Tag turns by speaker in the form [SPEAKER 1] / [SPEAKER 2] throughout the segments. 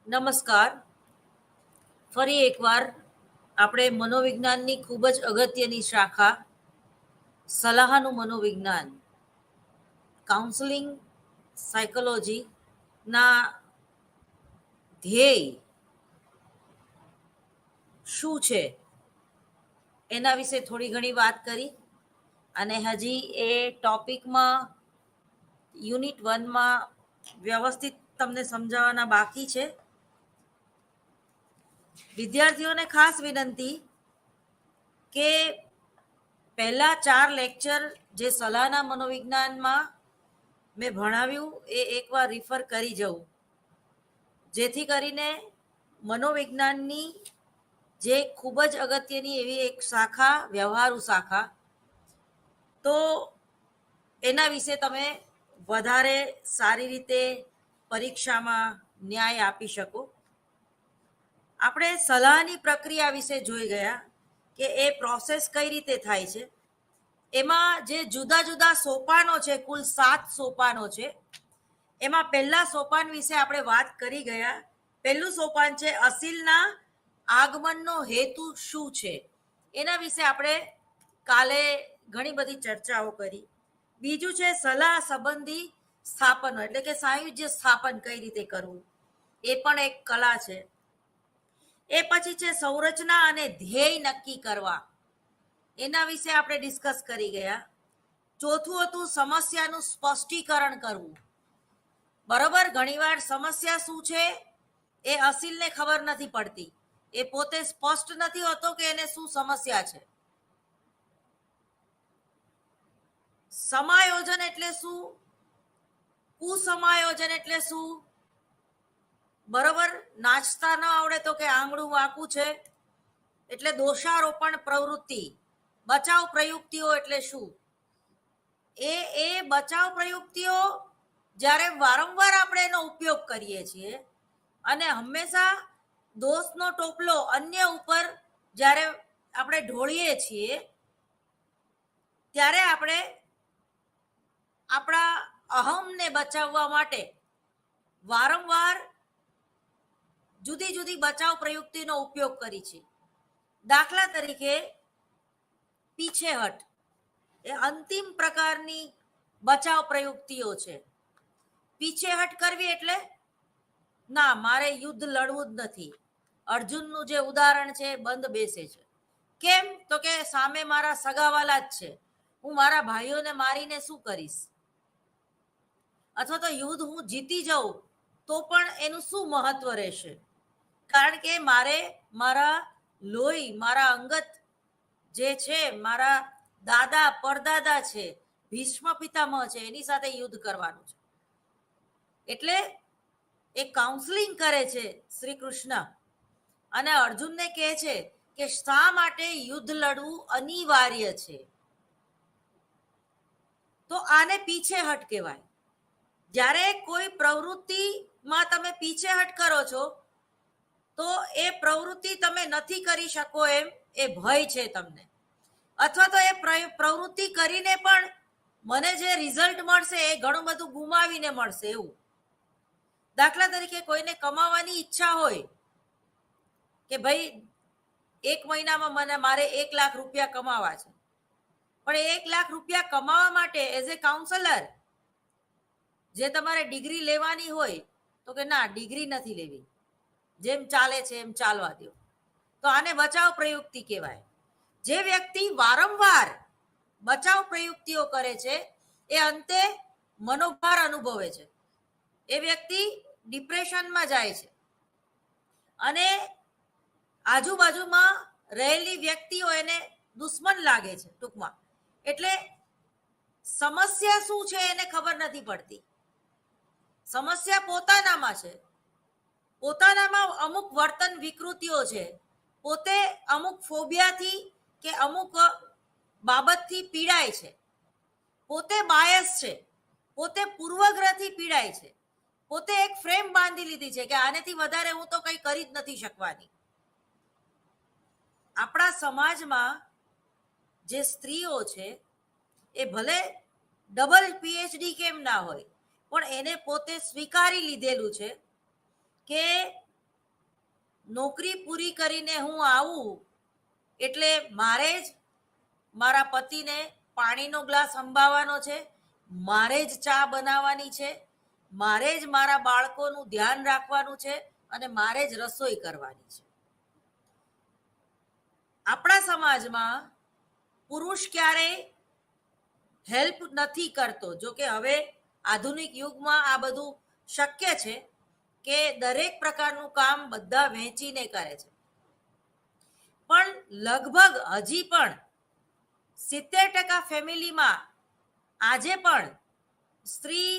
[SPEAKER 1] નમસ્કાર. ફરી એકવાર આપણે મનોવિજ્ઞાનની ખૂબ જ અગત્યની શાખા સલાહનું મનોવિજ્ઞાન કાઉન્સેલિંગ સાયકોલોજીના ધ્યેય શું છે એના વિશે થોડી ઘણી વાત કરી અને હજી એ ટોપિકમાં યુનિટ 1માં વ્યવસ્થિત તમને સમજાવવાના બાકી છે. વિદ્યાર્થીઓને ખાસ વિનંતી કે પહેલા 4 લેક્ચર જે સલાહના મનોવિજ્ઞાનમાં મેં ભણાવ્યું એ એકવાર રિફર કરી જવું, જેથી કરીને મનોવિજ્ઞાનની જે ખૂબ જ અગત્યની એવી એક શાખા વ્યવહારુ શાખા, તો એના વિશે તમે વધારે સારી રીતે પરીક્ષામાં ન્યાય આપી શકો. આપણે સલાહની પ્રક્રિયા વિશે જોઈ ગયા કે એ પ્રોસેસ કઈ રીતે થાય છે. એમાં જે જુદા જુદા સોપાનો છે, કુલ 7 સોપાનો છે. એમાં પહેલા સોપાન વિશે આપણે વાત કરી ગયા. પહેલું સોપાન છે અસીલના આગમનનો હેતુ શું છે, એના વિશે આપણે કાલે ઘણી બધી ચર્ચાઓ કરી. બીજું છે સલાહ સંબંધી સ્થાપનો, એટલે કે સાયુજ્ય સ્થાપન કઈ રીતે કરવું, એ પણ એક કલા છે. એ પછી છે સંરચના અને ધ્યેય નક્કી કરવા, એના વિશે આપણે ડિસ્કસ કરી ગયા. ચોથું હતું સમસ્યાનું સ્પષ્ટીકરણ કરવું. બરોબર, ઘણીવાર સમસ્યા શું છે એ અસીલને ખબર નથી પડતી, એ પોતે સ્પષ્ટ નથી હોતો કે એને શું સમસ્યા છે. સમાયોજન એટલે શું, કુસમાયોજન એટલે શું, બરોબર. નાચતા ન આવડે તો કે આંગળું વાંકું છે, એટલે દોષારોપણ પ્રવૃત્તિ. બચાવ પ્રયુક્તિઓ એટલે શું, એ બચાવ પ્રયુક્તિઓ જ્યારે વારંવાર આપણે એનો ઉપયોગ કરીએ છીએ અને હંમેશા દોષનો ટોપલો અન્ય ઉપર જ્યારે આપણે ઢોળીએ છીએ, ત્યારે આપણે આપણા અહમને બચાવવા માટે વારંવાર જુદી જુદી બચાવ પ્રયુક્તિનો ઉપયોગ કરી છે. દાખલા તરીકે પીછેહટ એ અંતિમ પ્રકારની બચાવ પ્રયુક્તિઓ છે. પીછેહટ કરવી એટલે ના, મારે યુદ્ધ લડવું જ નથી. અર્જુનનું જે ઉદાહરણ છે બંધ બેસે છે. કેમ તો કે સામે મારા સગાવાલા જ છે, હું મારા ભાઈઓને મારીને શું કરીશ, અથવા તો યુદ્ધ હું જીતી જાઉં તો પણ એનું શું મહત્વ રહેશે, કારણ કે મારે મારા લોહી, મારા અંગત જે છે, મારા દાદા પરદાદા છે, ભીષ્મ પિતામહ છે, એની સાથે યુદ્ધ કરવાનું છે. એટલે એ કાઉન્સલિંગ કરે છે શ્રી કૃષ્ણ અને અર્જુનને કહે છે કે શા માટે યુદ્ધ લડવું અનિવાર્ય છે. તો આને પીછેહટ કહેવાય. જ્યારે કોઈ પ્રવૃત્તિમાં તમે પીછેહટ કરો છો તો એ પ્રવૃત્તિ તમે નથી કરી શકો એમ એ ભય છે તમને, અથવા તો એ પ્રવૃત્તિ કરીને પણ મને જે રિઝલ્ટ મળશે એ ઘણું બધું ગુમાવીને મળશે એવું. દાખલા તરીકે કોઈને કમાવાની ઈચ્છા હોય કે ભાઈ 1 મહિનામાં મારે 1 લાખ રૂપિયા કમાવા છે, પણ 1 લાખ રૂપિયા કમાવા માટે એઝ એ કાઉન્સલર જે તમારે ડિગ્રી લેવાની હોય તો કે ના, ડિગ્રી નથી લેવી, જેમ ચાલે છે એમ ચાલવા દો, તો આને બચાવ પ્રયુક્તિ કહેવાય. જે વ્યક્તિ વારંવાર બચાવ પ્રયુક્તિઓ કરે છે એ અંતે મનોભાર અનુભવે છે, એ વ્યક્તિ ડિપ્રેશનમાં જાય છે અને આજુબાજુમાં રહેલી વ્યક્તિઓ એને દુશ્મન લાગે છે ટૂંકમાં. એટલે સમસ્યા શું છે એને ખબર નથી પડતી. સમસ્યા પોતાનામાં છે, પોતાનામાં અમુક વર્તન વિકૃતિઓ છે, પોતે અમુક ફોબિયાથી કે અમુક બાબતથી પીડાય છે, પોતે બાયસ છે, પોતે પૂર્વગ્રહથી પીડાય છે, પોતે એક ફ્રેમ બાંધી લીધી છે કે આનેથી વધારે હું તો કંઈ કરી જ નથી શકવાની. આપણા સમાજમાં જે સ્ત્રીઓ છે એ ભલે ડબલ પીએચડી કેમ ના હોય, પણ એને પોતે સ્વીકારી લીધેલું છે કે નોકરી પૂરી કરીને હું આવું એટલે મારે જ મારા પતિને પાણીનો ગ્લાસ અંબાવવાનો છે, મારે જ ચા બનાવવાની છે, મારે જ મારા બાળકોનું ધ્યાન રાખવાનું છે અને મારે જ રસોઈ કરવાની છે. આપણા સમાજમાં પુરુષ ક્યારેય હેલ્પ નથી કરતો. જો કે હવે આધુનિક યુગમાં આ બધું શક્ય છે કે દરેક પ્રકારનું કામ બધા વહેંચીને કરે છે, પણ લગભગ હજી પણ 70% ફેમિલીમાં આજે પણ સ્ત્રી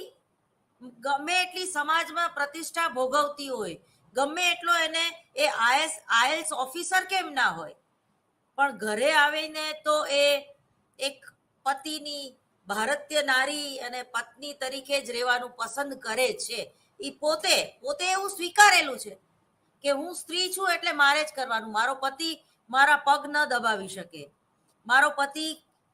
[SPEAKER 1] ગમે એટલી સમાજમાં પ્રતિષ્ઠા ભોગવતી હોય, ગમે એટલો એને એ આઈએલટીએસ ઓફિસર કેમ ના હોય, પણ ઘરે આવીને તો એ એક પતિની ભારતીય નારી અને પત્ની તરીકે જ રહેવાનું પસંદ કરે છે. એ પોતે એવું સ્વીકારેલું છે કે હું સ્ત્રી છું એટલે મારે જ કરવાનું. મારો પતિ મારા પગ ન દબાવી શકે, મારો પતિ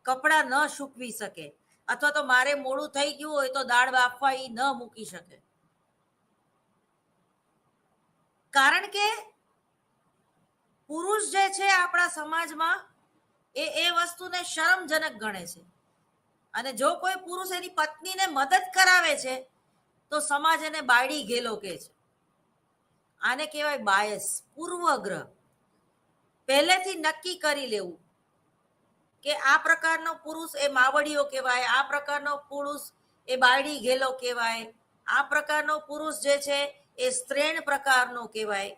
[SPEAKER 1] કપડાં ન સૂકવી શકે, અથવા તો મારે મોડું થઈ ગયું હોય તો દાળ બાફવા એ ન મૂકી શકે. કારણ કે પુરુષ જે છે આપણા સમાજમાં એ વસ્તુને શરમજનક ગણે છે, અને જો કોઈ પુરુષ એની પત્નીને મદદ કરાવે છે તો સમાજ એને બાયડી ગેલો કહે છે. આને કહેવાય બાયસ, પૂર્વગ્રહ. પહેલેથી નક્કી કરી લેવું કે આ પ્રકારનો પુરુષ એ માવડીઓ કહેવાય, આ પ્રકારનો પુરુષ એ બાયડી ગેલો કહેવાય, આ પ્રકારનો પુરુષ જે છે એ સ્ત્રીણ પ્રકારનો કહેવાય,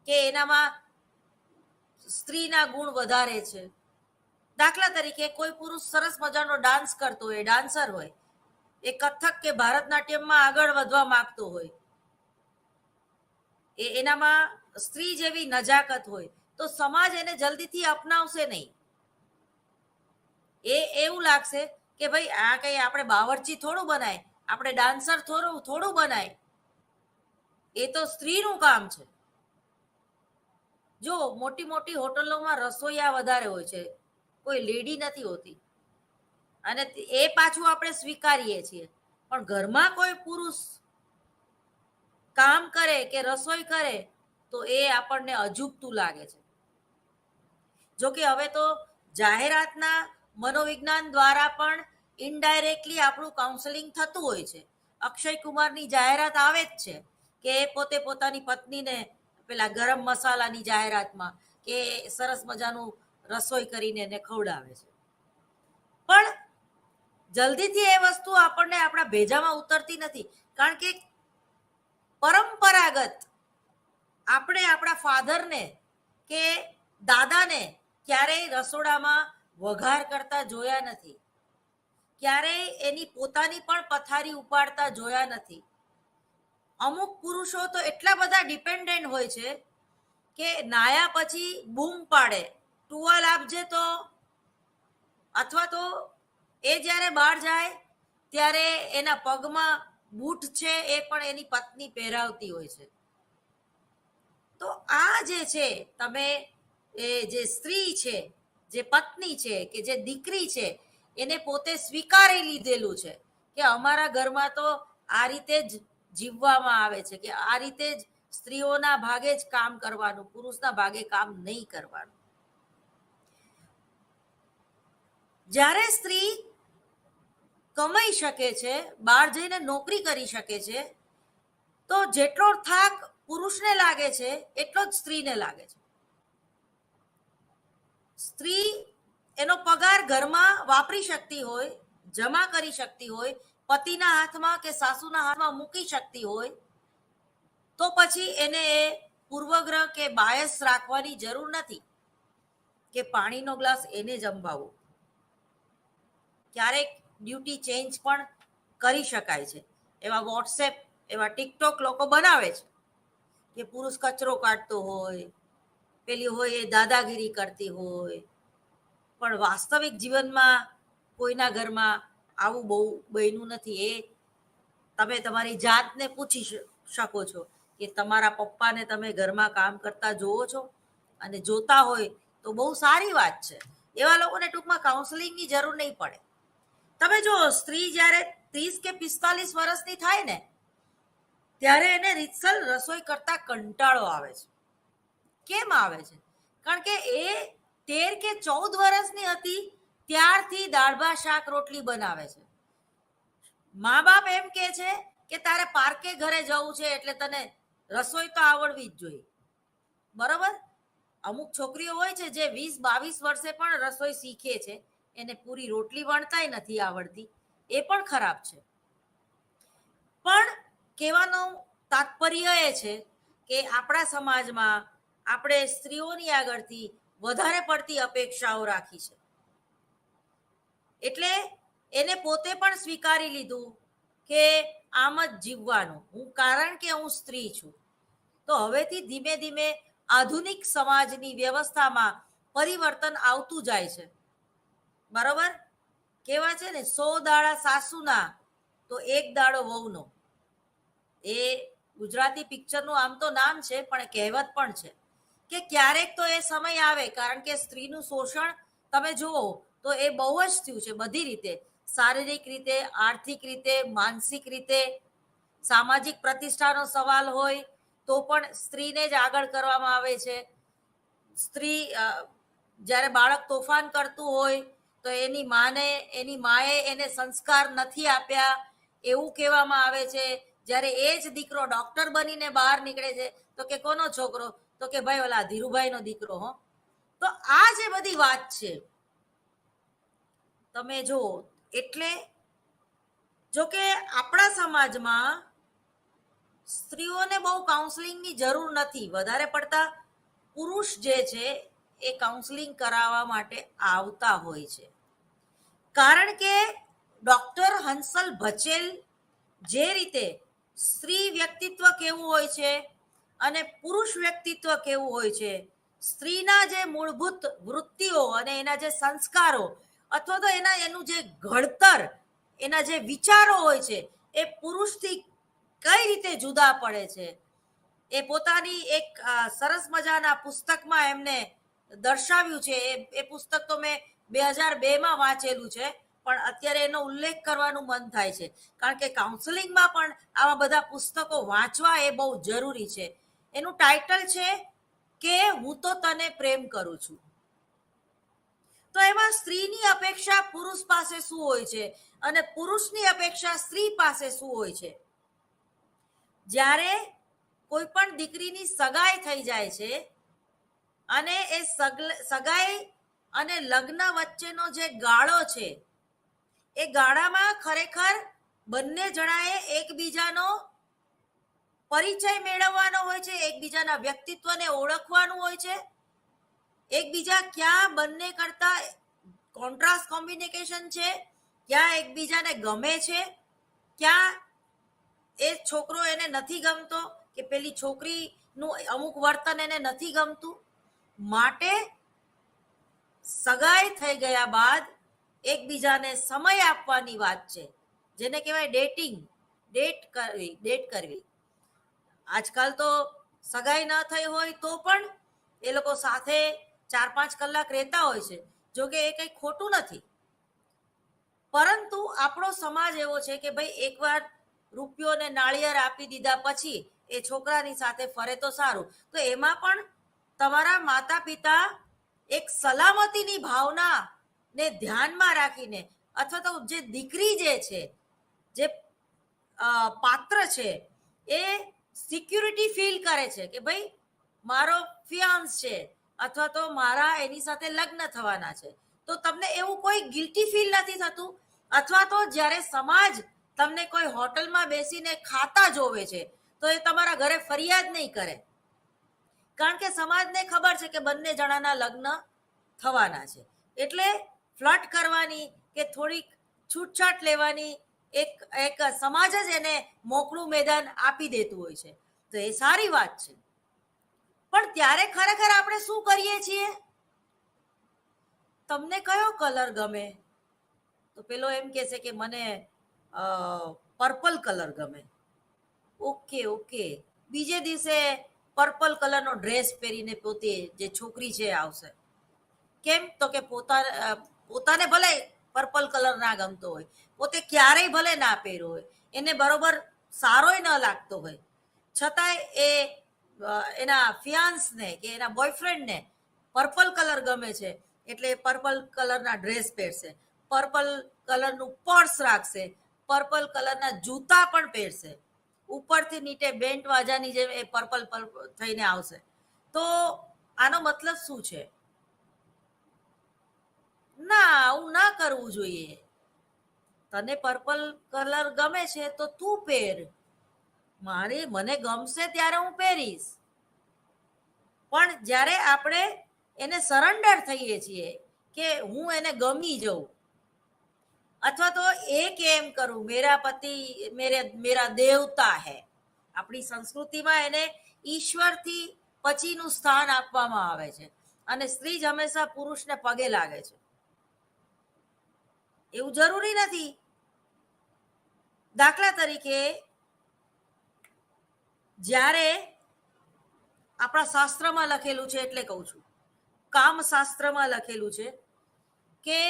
[SPEAKER 1] કે એનામાં સ્ત્રીના ગુણ વધારે છે. દાખલા તરીકે કોઈ પુરુષ સરસ મજાનો ડાન્સ કરતો હોય, ડાન્સર હોય, એ કથક કે ભારતનાટ્યમમાં આગળ વધવા માંગતો હોય, એનામાં સ્ત્રી જેવી નજાકત હોય, તો સમાજ એને જલ્દીથી અપનાવશે નહીં. એવું લાગશે કે ભાઈ આ કઈ આપણે બાવરચી થોડું બનાય, આપણે ડાન્સર થોડું બનાય, એ તો સ્ત્રીનું કામ છે. જો મોટી મોટી હોટલોમાં રસોઈયા વધારે હોય છે, કોઈ લેડી નથી હોતી, અને એ પાછું આપણે સ્વીકારીએ છીએ. પણ ઘરમાં કોઈ પુરુષ કામ કરે કે રસોઈ કરે તો એ આપણને અજુગતું લાગે છે. જો કે હવે તો જાહેરાતના મનોવિજ્ઞાન દ્વારા પણ ઇનડાયરેક્ટલી આપણું કાઉન્સેલિંગ થતું હોય છે. અક્ષય કુમારની જાહેરાત આવે જ છે કે એ પોતે પોતાની પત્નીને પેલા ગરમ મસાલાની જાહેરાતમાં કે સરસ મજાનું રસોઈ કરીને એને ખવડાવે છે. પણ જલ્દીથી એ વસ્તુ આપણને આપણા ભેજામાં ઉતરતી નથી, કારણ કે પરંપરાગત આપણે આપણા ફાધરને કે દાદાને ક્યારેય રસોડામાં વઘાર કરતા જોયા નથી, ક્યારેય એની પોતાની પણ પથારી ઉપાડતા જોયા નથી. અમુક પુરુષો તો એટલા બધા ડિપેન્ડન્ટ હોય છે કે નાયા પછી બૂમ પાડે, ટુવાલ આપજે તો, અથવા તો એ જ્યારે બહાર જાય ત્યારે એના પગમાં બૂટ છે એ પણ એની પત્ની પહેરાવતી હોય છે. તો આ જે છે, તમે એ જે સ્ત્રી છે, જે પત્ની છે, કે જે દીકરી છે, એને પોતે સ્વીકારી લીધેલું છે કે અમારા ઘરમાં તો આ રીતે જ જીવવામાં આવે છે, કે આ રીતે જ સ્ત્રીઓના ભાગે જ કામ કરવાનું, પુરુષના ભાગે કામ નહીં કરવાનું. જ્યારે સ્ત્રી કમાઈ શકે છે, બહાર જઈને નોકરી કરી શકે છે, તો જેટલો થાક પુરુષને લાગે છે એટલો જ સ્ત્રીને લાગે છે. સ્ત્રી એનો પગાર ઘરમાં વાપરી શકતી હોય, જમા કરી શકતી હોય, પતિના હાથમાં કે સાસુના હાથમાં મૂકી શકતી હોય, તો પછી એને એ પૂર્વગ્રહ કે બાયસ રાખવાની જરૂર નથી કે પાણીનો ગ્લાસ એને જ અંબાવો. ક્યારેક ડ્યુટી ચેન્જ પણ કરી શકાય છે. એવા વોટ્સએપ, એવા ટિકટોક લોકો બનાવે છે કે પુરુષ કચરો કાઢતો હોય, પેલી હોય એ દાદાગીરી કરતી હોય, પણ વાસ્તવિક જીવનમાં કોઈના ઘરમાં આવું બહુ બન્યું નથી. એ તમે તમારી જાતને પૂછી શકો છો કે તમારા પપ્પાને તમે ઘરમાં કામ કરતા જોવો છો, અને જોતા હોય તો બહુ સારી વાત છે. એવા લોકોને ટૂંકમાં કાઉન્સેલિંગની જરૂર નહીં પડે. તમે જો સ્ત્રી જ્યારે 30 કે 45 વર્ષની થાય ને, ત્યારે એને રીતસર રસોઈ કરતા કંટાળો આવે છે. કેમ આવે છે? કારણ કે એ 13 કે 14 વર્ષની હતી ત્યારથી દાળ ભાત શાક રોટલી બનાવે છે. મા બાપ એમ કે છે કે તારે પાર્કે ઘરે જવું છે એટલે તને રસોઈ તો આવડવી જ જોઈએ, બરોબર? અમુક છોકરીઓ હોય છે જે 20-22 વર્ષે પણ રસોઈ શીખે છે, એને પૂરી રોટલી વણતાય નથી આવડતી, એ પણ ખરાબ છે. પણ કહેવાનું તાત્પર્ય એ છે કે આપણા સમાજમાં આપણે સ્ત્રીઓની આગળથી વધારે પડતી અપેક્ષાઓ રાખી છે, એટલે એને પોતે પણ સ્વીકારી લીધું કે આમ જ જીવવાનું, હું કારણ કે હું સ્ત્રી છું. તો હવેથી ધીમે ધીમે આધુનિક સમાજની વ્યવસ્થામાં પરિવર્તન આવતું જાય છે, બરોબર? કેવા છે ને 100 દાડા સાસુના તો 1 દાડો વહુનો. એ ગુજરાતી પિક્ચરનું આમ તો નામ છે પણ કહેવત પણ છે કે ક્યારેક તો એ સમય આવે, કારણ કે સ્ત્રીનું શોષણ તમે જુઓ તો એ બહુ જ થયું છે બધી રીતે, શારીરિક રીતે, આર્થિક રીતે, માનસિક રીતે. સામાજિક પ્રતિષ્ઠાનો સવાલ હોય તો પણ સ્ત્રીને જ આગળ કરવામાં આવે છે. સ્ત્રી જ્યારે બાળક તોફાન કરતું હોય તો એની માએ એને સંસ્કાર નથી આપ્યા એવું કહેવામાં આવે છે. જ્યારે એ જ દીકરો ડોક્ટર બનીને બહાર નીકળે છે તો કે કોનો છોકરો? તો કે ભાઈ ઓલા ધીરુભાઈનો દીકરો. હો, તો આ જે બધી વાત છે તમે જો, એટલે જો કે આપણા સમાજમાં સ્ત્રીઓને બહુ કાઉન્સેલિંગની જરૂર નથી, વધારે પડતા પુરુષ જે છે એ કાઉન્સેલિંગ કરાવવા માટે આવતા હોય છે. કારણ કે ડોક્ટર હંસલ ભચેલ જે રીતે સ્ત્રી વ્યક્તિત્વ કેવું હોય છે અને પુરુષ વ્યક્તિત્વ કેવું હોય છે, સ્ત્રીના જે મૂળભૂત વૃત્તિઓ અને એના જે સંસ્કારો અથવા તો એનું જે ઘડતર, એના જે વિચારો હોય છે એ પુરુષથી કઈ રીતે જુદા પડે છે, એ પોતાની એક સરસ મજાના પુસ્તકમાં એમને દર્શાવ્યું છે. એ પુસ્તક તો મેં 2002માં વાંચેલું છે, પણ અત્યારે એનો ઉલ્લેખ કરવાનું મન થાય છે કારણ કે કાઉન્સેલિંગમાં પણ આવા બધા પુસ્તકો વાંચવા એ બહુ જરૂરી છે. એનું ટાઇટલ છે કે હું તો તને પ્રેમ કરું છું. તો એમાં સ્ત્રીની અપેક્ષા પુરુષ પાસે શું હોય છે અને પુરુષની અપેક્ષા સ્ત્રી પાસે શું હોય છે. જ્યારે કોઈ પણ દીકરીની સગાઈ થઈ જાય છે અને એ સગાઈ અને લગ્ન વચ્ચેનો જે ગાળો છે એ ગાળામાં ખરેખર બંને જણાએ એકબીજાનો પરિચય મેળવવાનો હોય છે, એકબીજાના વ્યક્તિત્વને ઓળખવાનું હોય છે, એકબીજા ક્યાં બંને કરતા કોન્ટ્રાસ્ટ કોમ્બિનેશન છે, ક્યાં એકબીજાને ગમે છે, ક્યાં એ છોકરો એને નથી ગમતો કે પેલી છોકરીનું અમુક વર્તન એને નથી ગમતું. માટે સગાઈ થઈ ગયા બાદ એકબીજાને સમય આપવાની વાત છે, જેને કહેવાય ડેટ કરવી. આજકાલ તો સગાઈ ન થઈ હોય તો પણ એ લોકો સાથે 4-5 કલાક રહેતા હોય છે, જો કે એ કંઈ ખોટું નથી. પરંતુ આપણો સમાજ એવો છે કે ભાઈ એકવાર રૂપિયો ને નાળિયેર આપી દીધા પછી એ છોકરાની સાથે ફરે તો સારું. તો એમાં પણ તમારા માતા પિતા એક સલામતીની ભાવના ને ધ્યાનમાં રાખીને, અથવા તો જે દીકરી જે છે, જે પાત્ર છે, એ સિક્યુરિટી ફીલ કરે છે કે ભાઈ મારો ફિયાન્સ છે અથવા તો મારા એની સાથે લગ્ન થવાના છે, તો તમને એવું કોઈ ગિલ્ટી ફીલ નથી થતું. અથવા તો જ્યારે સમાજ તમને કોઈ હોટલમાં બેસીને ખાતા જોવે છે તો એ તમારા ઘરે ફરિયાદ નહીં કરે, કારણ કે સમાજને ખબર છે કે બંને જણાના લગ્ન થવાના છે. એટલે ફ્લર્ટ કરવાની કે થોડીક છૂટછાટ લેવાની એક સમાજ જ એને મોકળું મેદાન આપી દેતું હોય છે. તો એ સારી વાત છે. પણ ત્યારે ખરેખર આપણે શું કરીએ છીએ? તમને કયો કલર ગમે? તો પેલો એમ કહે છે કે મને પર્પલ કલર ગમે. ઓકે, બીજે દિવસે પર્પલ કલરનો ડ્રેસ પહેરીને પોતે જે છોકરી છે આવશે. કેમ? તો કે પોતાને ભલે પર્પલ કલર ના ગમતો હોય, પોતે ક્યારેય ભલે ના પહેર્યો હોય, એને બરોબર સારોય ન લાગતો હોય, છતાંય એ એના ફિયાન્સને કે એના બોયફ્રેન્ડને પર્પલ કલર ગમે છે એટલે પર્પલ કલરના ડ્રેસ પહેરશે, પર્પલ કલરનું પર્સ રાખશે, પર્પલ કલરના જૂતા પણ પહેરશે, ઉપરથી નીચે બેન્ટ વાજાની જેમ એ પર્પલ થઈને આવશે. તો આનો મતલબ શું છે? ના, આવું ના કરવું જોઈએ. તને પર્પલ કલર ગમે છે તો તું પહેર, મને ગમશે ત્યારે હું પહેરીશ. પણ જ્યારે આપણે એને સરેન્ડર થઈએ છીએ કે હું એને ગમી જઉં, અથવા તો એ કેમ કરું, મેરા પતિ મેરા દેવતા હૈ. આપણી સંસ્કૃતિમાં એને ઈશ્વરથી પછીનું સ્થાન આપવામાં આવે છે અને સ્ત્રી જ હંમેશા પુરુષને પગે લાગે છે. એવું જરૂરી નથી. દાખલા તરીકે જ્યારે આપણા શાસ્ત્રમાં લખેલું છે, એટલે કહું છું, કામ શાસ્ત્રમાં લખેલું છે કે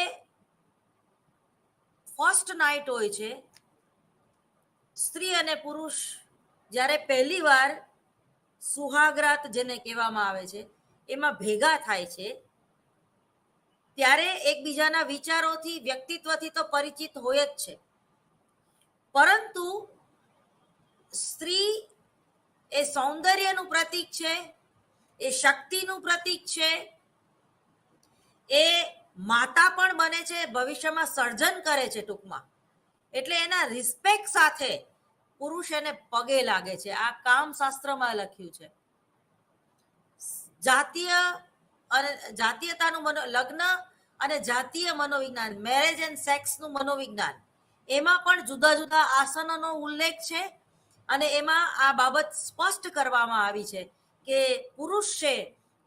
[SPEAKER 1] ફર્સ્ટ નાઇટ હોય છે, સ્ત્રી અને પુરુષ જ્યારે પહેલી વાર સુહાગરાત જેને કહેવામાં આવે છે એમાં ભેગા થાય છે, ત્યારે એકબીજાના વિચારોથી, વ્યક્તિત્વથી તો પરિચિત હોય જ છે. પરંતુ સ્ત્રી એ સૌંદર્યનું પ્રતીક છે, એ શક્તિનું પ્રતીક છે, એ માતા પણ બને છે, ભવિષ્યમાં સર્જન કરે છે ટૂંકમાં. એટલે એના રિસ્પેક્ટ સાથે પુરુષ એને પગે લાગે છે. આ કામશાસ્ત્રમાં લખ્યું છે. જાતીયતાનું લગ્ન અને જાતીય મનોવિજ્ઞાન, મેરેજ એન્ડ સેક્સનું મનોવિજ્ઞાન, એમાં પણ જુદા જુદા આસનોનો ઉલ્લેખ છે અને એમાં આ બાબત સ્પષ્ટ કરવામાં આવી છે કે પુરુષ છે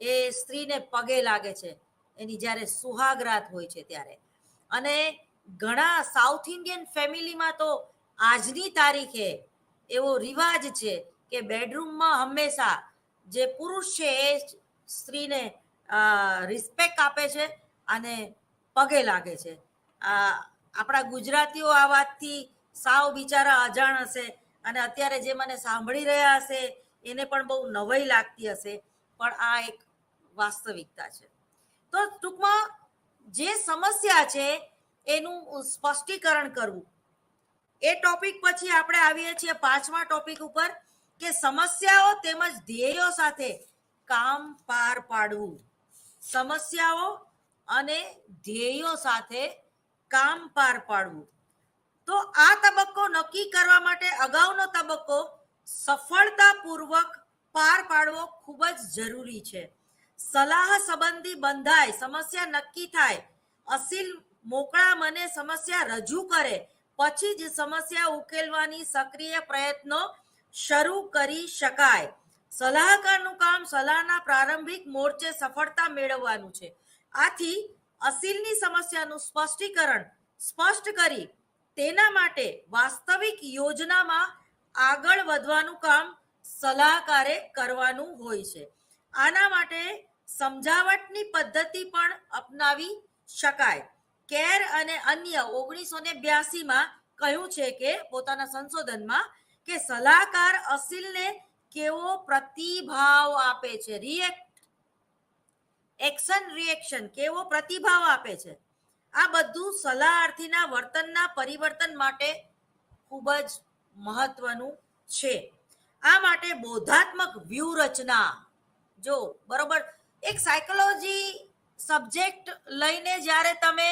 [SPEAKER 1] એ સ્ત્રીને પગે લાગે છે એની જ્યારે સુહાગરાત હોય છે ત્યારે. અને ઘણા સાઉથ ઇન્ડિયન ફેમિલીમાં તો આજની તારીખે એવો રિવાજ છે કે બેડરૂમમાં હંમેશા જે પુરુષ છે એ સ્ત્રીને રિસ્પેક્ટ આપે છે અને પગે લાગે છે. આપણા ગુજરાતીઓ આ વાતથી સાવ બિચારા અજાણ હશે અને અત્યારે જે મને સાંભળી રહ્યા હશે એને પણ બહુ નવાઈ લાગતી હશે, પણ આ એક વાસ્તવિકતા છે. તો ટૂંકમાં જે સમસ્યા છે એનું સ્પષ્ટીકરણ કરવું. એ ટોપિક પછી આપણે આવીએ છીએ 5મા ટોપિક ઉપર કે સમસ્યાઓ તેમજ ધ્યેયો સાથે કામ પાર પાડવું. સમસ્યાઓ અને ધ્યેયો સાથે કામ પાર પાડવું. તો આ તબક્કો નક્કી કરવા માટે અગાઉનો તબક્કો સફળતાપૂર્વક પાર પાડવો ખૂબ જ જરૂરી છે. સલાહ સંબંધી બંધાય, સમસ્યા નક્કી થાય, અસીલ મોકળા મને સમસ્યા રજૂ કરે, પછી જ સમસ્યા ઉકેલવાની સક્રિય પ્રયત્નો શરૂ કરી શકાય. સલાહકારનું કામ સલાહના પ્રારંભિક મોરચે સફળતા મેળવવાનું છે. આથી અસીલની સમસ્યાનું સ્પષ્ટીકરણ સ્પષ્ટ કરી તેના માટે વાસ્તવિક યોજનામાં આગળ વધવાનું કામ સલાહકારે કરવાનું હોય છે. આના માટે સમજાવટની પદ્ધતિ પણ અપનાવી શકાય. કેર અને અન્ય 1982માં કહ્યું છે કે પોતાના સંશોધનમાં કે સલાહકાર અસીલને કેવો પ્રતિભાવ આપે છે, એક્શન રિએક્શન, કેવો પ્રતિભાવ આપે છે, આ બધું સલાહાર્થીના વર્તનના પરિવર્તન માટે ખૂબ જ મહત્વનું છે. આ માટે બોધાત્મક વ્યૂહરચના, જો બરોબર એક સાયકોલોજી સબ્જેક્ટ લઈને જ્યારે તમે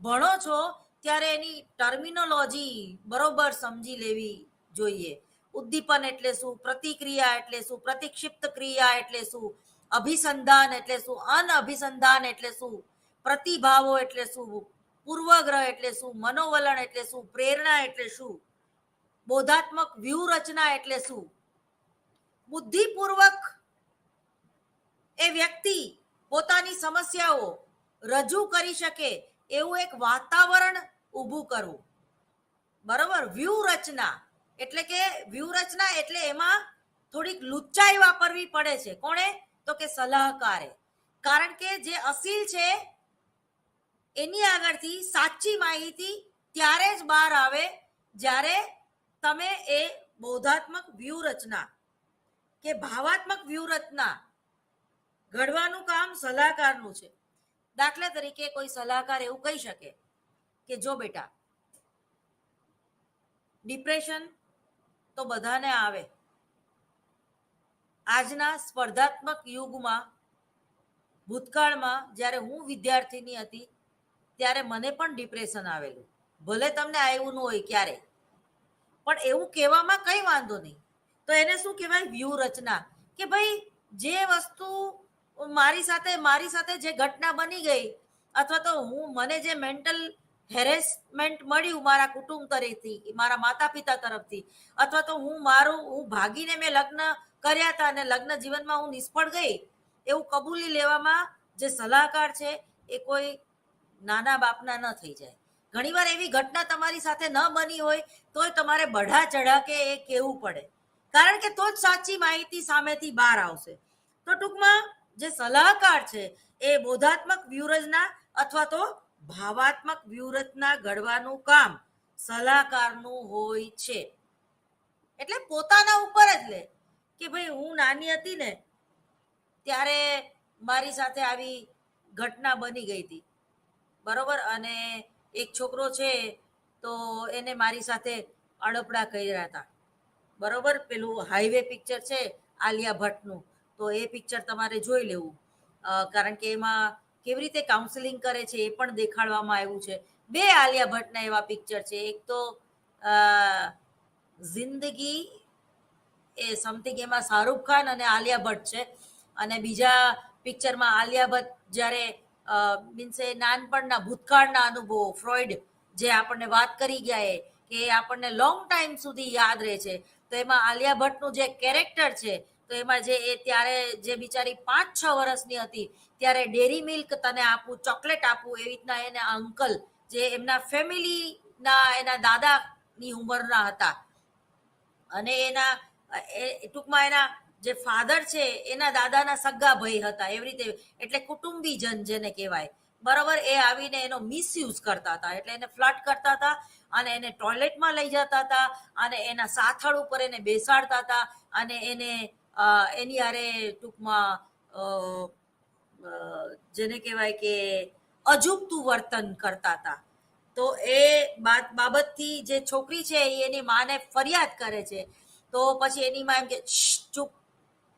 [SPEAKER 1] ભણો છો ત્યારે એની ટર્મિનોલોજી બરોબર સમજી લેવી જોઈએ. ઉદ્દીપન એટલે શું, પ્રતિક્રિયા એટલે શું, પ્રતિક્ષિપ્ત ક્રિયા એટલે શું, અભિસંધાન એટલે શું, અનઅભિસંધાન એટલે શું, પ્રતિભાવો એટલે શું, પૂર્વગ્રહ એટલે શું, મનોવલણ એટલે શું, પ્રેરણા એટલે શું, બોધાત્મક વ્યૂહરચના એટલે શું. બુદ્ધિપૂર્વક એ વ્યક્તિ પોતાની સમસ્યાઓ રજૂ કરી શકે એવું એક વાતાવરણ ઊભું કરવું. બરોબર. વ્યૂહરચના એટલે એમાં થોડીક લુચ્ચાઈ વાપરવી પડે છે. કોણે? તો કે સલાહકારે. કારણ કે જે અસીલ છે એની આગળથી સાચી માહિતી ત્યારે જ બહાર આવે જ્યારે તમે એ બોધાત્મક વ્યૂહરચના કે ભાવાત્મક વ્યૂહરચના ઘડવાનું કામ સલાહકારનું છે. દાખલા તરીકે કોઈ સલાહકાર એવું કહી શકે કે જો બેટા, ડિપ્રેશન તો બધાને આવે. આજના સ્પર્ધાત્મક યુગમાં, ભૂતકાળમાં જ્યારે હું વિદ્યાર્થીની હતી ત્યારે મને પણ ડિપ્રેશન આવેલું. ભલે તમને આવ્યું ન હોય ક્યારે, પણ એવું કહેવામાં કંઈ વાંધો નહીં. તો એને શું કહેવાય? વ્યૂહરચના. કે ભાઈ જે વસ્તુ મારી સાથે જે ઘટના બની ગઈ, અથવા તો મને જે મેન્ટલ હેરેસમેન્ટ મળ્યું મારા કુટુંબ તરફથી, મારા માતા પિતા તરફથી, અથવા તો હું ભાગીને મેં લગ્ન કર્યા હતા અને લગ્ન જીવનમાં હું નિષ્ફળ ગઈ, એવું કબૂલી લેવામાં જે સલાહકાર છે એ કોઈ નાના બાપના ન થઈ જાય. ઘણીવાર એવી ઘટના તમારી સાથે ન બની હોય તોય તમારે બઢા ચઢા કે એ કહેવું પડે, કારણ કે તો જ સાચી માહિતી સામેથી બહાર આવશે. તો ટૂંકમાં જે સલાહકાર છે એ બોધાત્મક વ્યૂહરચના અથવા તો ભાવાત્મક વ્યૂહરચના ઘડવાનું કામ સલાહકારનું હોય છે. એટલે પોતાના ઉપર જ લે કે ભાઈ હું નાની હતી ને ત્યારે મારી સાથે આવી ઘટના બની ગઈ હતી, બરોબર, અને એક છોકરો છે તો એને મારી સાથે અડપડા કર્યા હતા, બરોબર. પેલું હાઈવે પિક્ચર છે આલિયા ભટ્ટનું, તો એ પિક્ચર તમારે જોઈ લેવું, કારણ કે એમાં કેવી રીતે કાઉન્સેલિંગ કરે છે એ પણ દેખાડવામાં આવ્યું છે. બે આલિયા ભટ્ટના એવા પિક્ચર છે. એક તો જિંદગી એ સમથિંગ, એમાં શાહરૂખ ખાન અને આલિયા ભટ્ટ છે, અને બીજા પિક્ચરમાં આલિયા ભટ્ટ જ્યારે મીન્સ એ નાનપણના ભૂતકાળના અનુભવો, ફ્રોઈડ જે આપણને વાત કરી ગયા કે આપણને લોંગ ટાઈમ સુધી યાદ રહે છે, તો એમાં આલિયા ભટ્ટનું જે કેરેક્ટર છે, તો એમાં જે એ ત્યારે જે બિચારી 5-6 વર્ષની હતી ત્યારે ડેરી મિલ્ક તને આપું, ચોકલેટ આપું, એવી રીતના એને અંકલ જે એમના ફેમિલીના એના દાદાની ઉંમરના હતા, અને એના ટૂંકમાં એના જે ફાધર છે એના દાદાના સગા ભાઈ હતા, એવી રીતે, એટલે કુટુંબીજન જેને કહેવાય, બરાબર. એ આવીને એનો મિસયુઝ કરતા હતા, એટલે એને ફ્લર્ટ કરતા હતા અને એને ટોયલેટમાં લઈ જતા હતા અને એના સાથળ ઉપર એને બેસાડતા હતા અને એને એની હારે ટૂંકમાં જેને કહેવાય કે અજુગતું વર્તન કરતા હતા. તો એ બાબતથી જે છોકરી છે એની માને ફરિયાદ કરે છે, તો પછી એની માં એમ કે ચૂપ,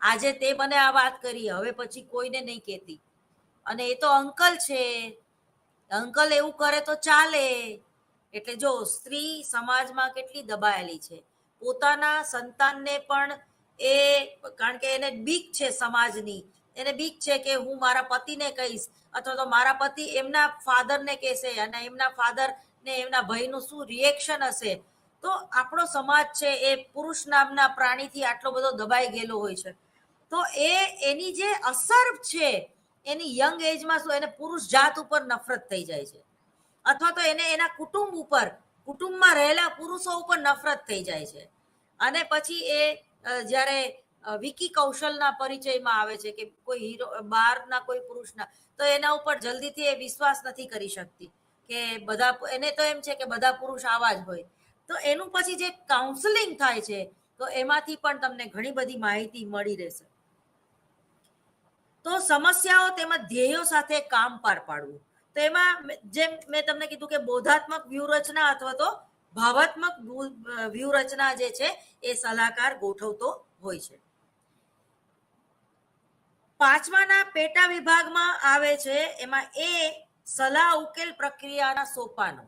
[SPEAKER 1] આજે તે મને આ વાત કરી, હવે પછી કોઈને નહીં કહેતી. અને એ તો અંકલ છે, અંકલ એવું કરે તો ચાલે. એટલે જો સ્ત્રી સમાજમાં કેટલી દબાયેલી છે, પોતાના સંતાનને પણ એ, કારણ કે એને બીક છે સમાજની, એને બીક છે કે હું મારા પતિને કહીશ, અથવા તો મારા પતિ એમના ફાધરને કહેશે અને એમના ફાધર ને એમના ભાઈનું શું રિએક્શન હશે. તો આપણો સમાજ છે એ પુરુષ નામના પ્રાણીથી આટલો બધો દબાઈ ગયેલો હોય છે. તો એની જે અસર છે એની યંગ એજમાં શું, એને પુરુષ જાત ઉપર નફરત થઈ જાય છે, અથવા તો એને એના કુટુંબ ઉપર, કુટુંબમાં રહેલા પુરુષો ઉપર નફરત થઈ જાય છે. અને પછી એ જ્યારે વિકી કૌશલના પરિચયમાં આવે છે કે કોઈ હીરો બહારના કોઈ પુરુષના, તો એના ઉપર જલ્દીથી એ વિશ્વાસ નથી કરી શકતી કે બધા, એને તો એમ છે કે બધા પુરુષ આવા જ હોય. તો એનું પછી જે કાઉન્સેલિંગ થાય છે તો એમાંથી પણ તમને ઘણી બધી માહિતી મળી રહેશે. તો સમસ્યાઓ તેમજ ધ્યેયો સાથે કામ પાર પાડવું, તો એમાં જેમ મેં તમને કીધું કે બોધાત્મક વ્યૂહરચના અથવા તો ભાવાત્મક વ્યૂહરચના જે છે એ સલાહકાર ગોઠવતો હોય છે. 5માના પેટા વિભાગમાં આવે છે, એમાં એ સલાહ ઉકેલ પ્રક્રિયાના સોપાનો.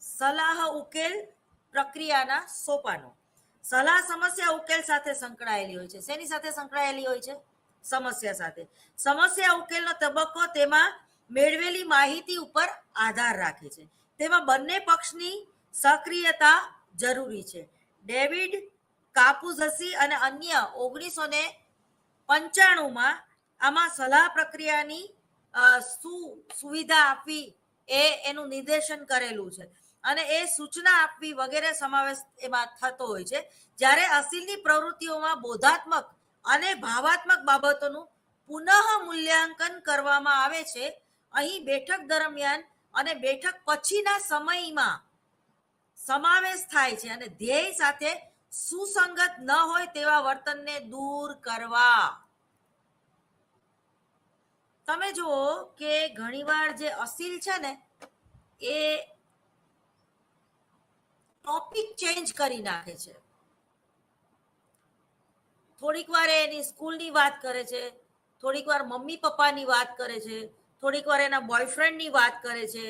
[SPEAKER 1] સલાહ ઉકેલ પ્રક્રિયાના સોપાનો. સલાહ સમસ્યા ઉકેલ સાથે સંકળાયેલી હોય છે. શેની સાથે સંકળાયેલી હોય છે? સમસ્યા સાથે. સમસ્યા ઉકેલનો તબક્કો તેમાં મેળવેલી માહિતી ઉપર આધાર રાખે છે. તેમાં બંને પક્ષની સક્રિયતા જરૂરી છે. ડેવિડ કાપુઝસી અને અન્ય 1995માં આમાં સલાહ પ્રક્રિયાની શું સુવિધા આપવી એનું નિર્દેશન કરેલું છે, અને એ સૂચના આપવી વગેરે સમાવેશ એમાં થતો હોય છે. જ્યારે અસીલની પ્રવૃત્તિઓમાં બોધાત્મક અને ભાવાત્મક બાબતોનું પુનઃ મૂલ્યાંકન કરવામાં આવે છે. અહીં બેઠક દરમિયાન અને બેઠક પછીના સમયમાં સમાવેશ થાય છે અને ધ્યેય સાથે સુસંગત ન હોય તેવા વર્તનને દૂર કરવા. તમે જુઓ કે ઘણીવાર જે અસીલ છે ને એ ટોપિક ચેન્જ કરી નાખે છે. થોડીક વાર એની સ્કૂલની વાત કરે છે, થોડીક વાર મમ્મી પપ્પાની વાત કરે છે, થોડીક વાર એના બોયફ્રેન્ડની વાત કરે છે,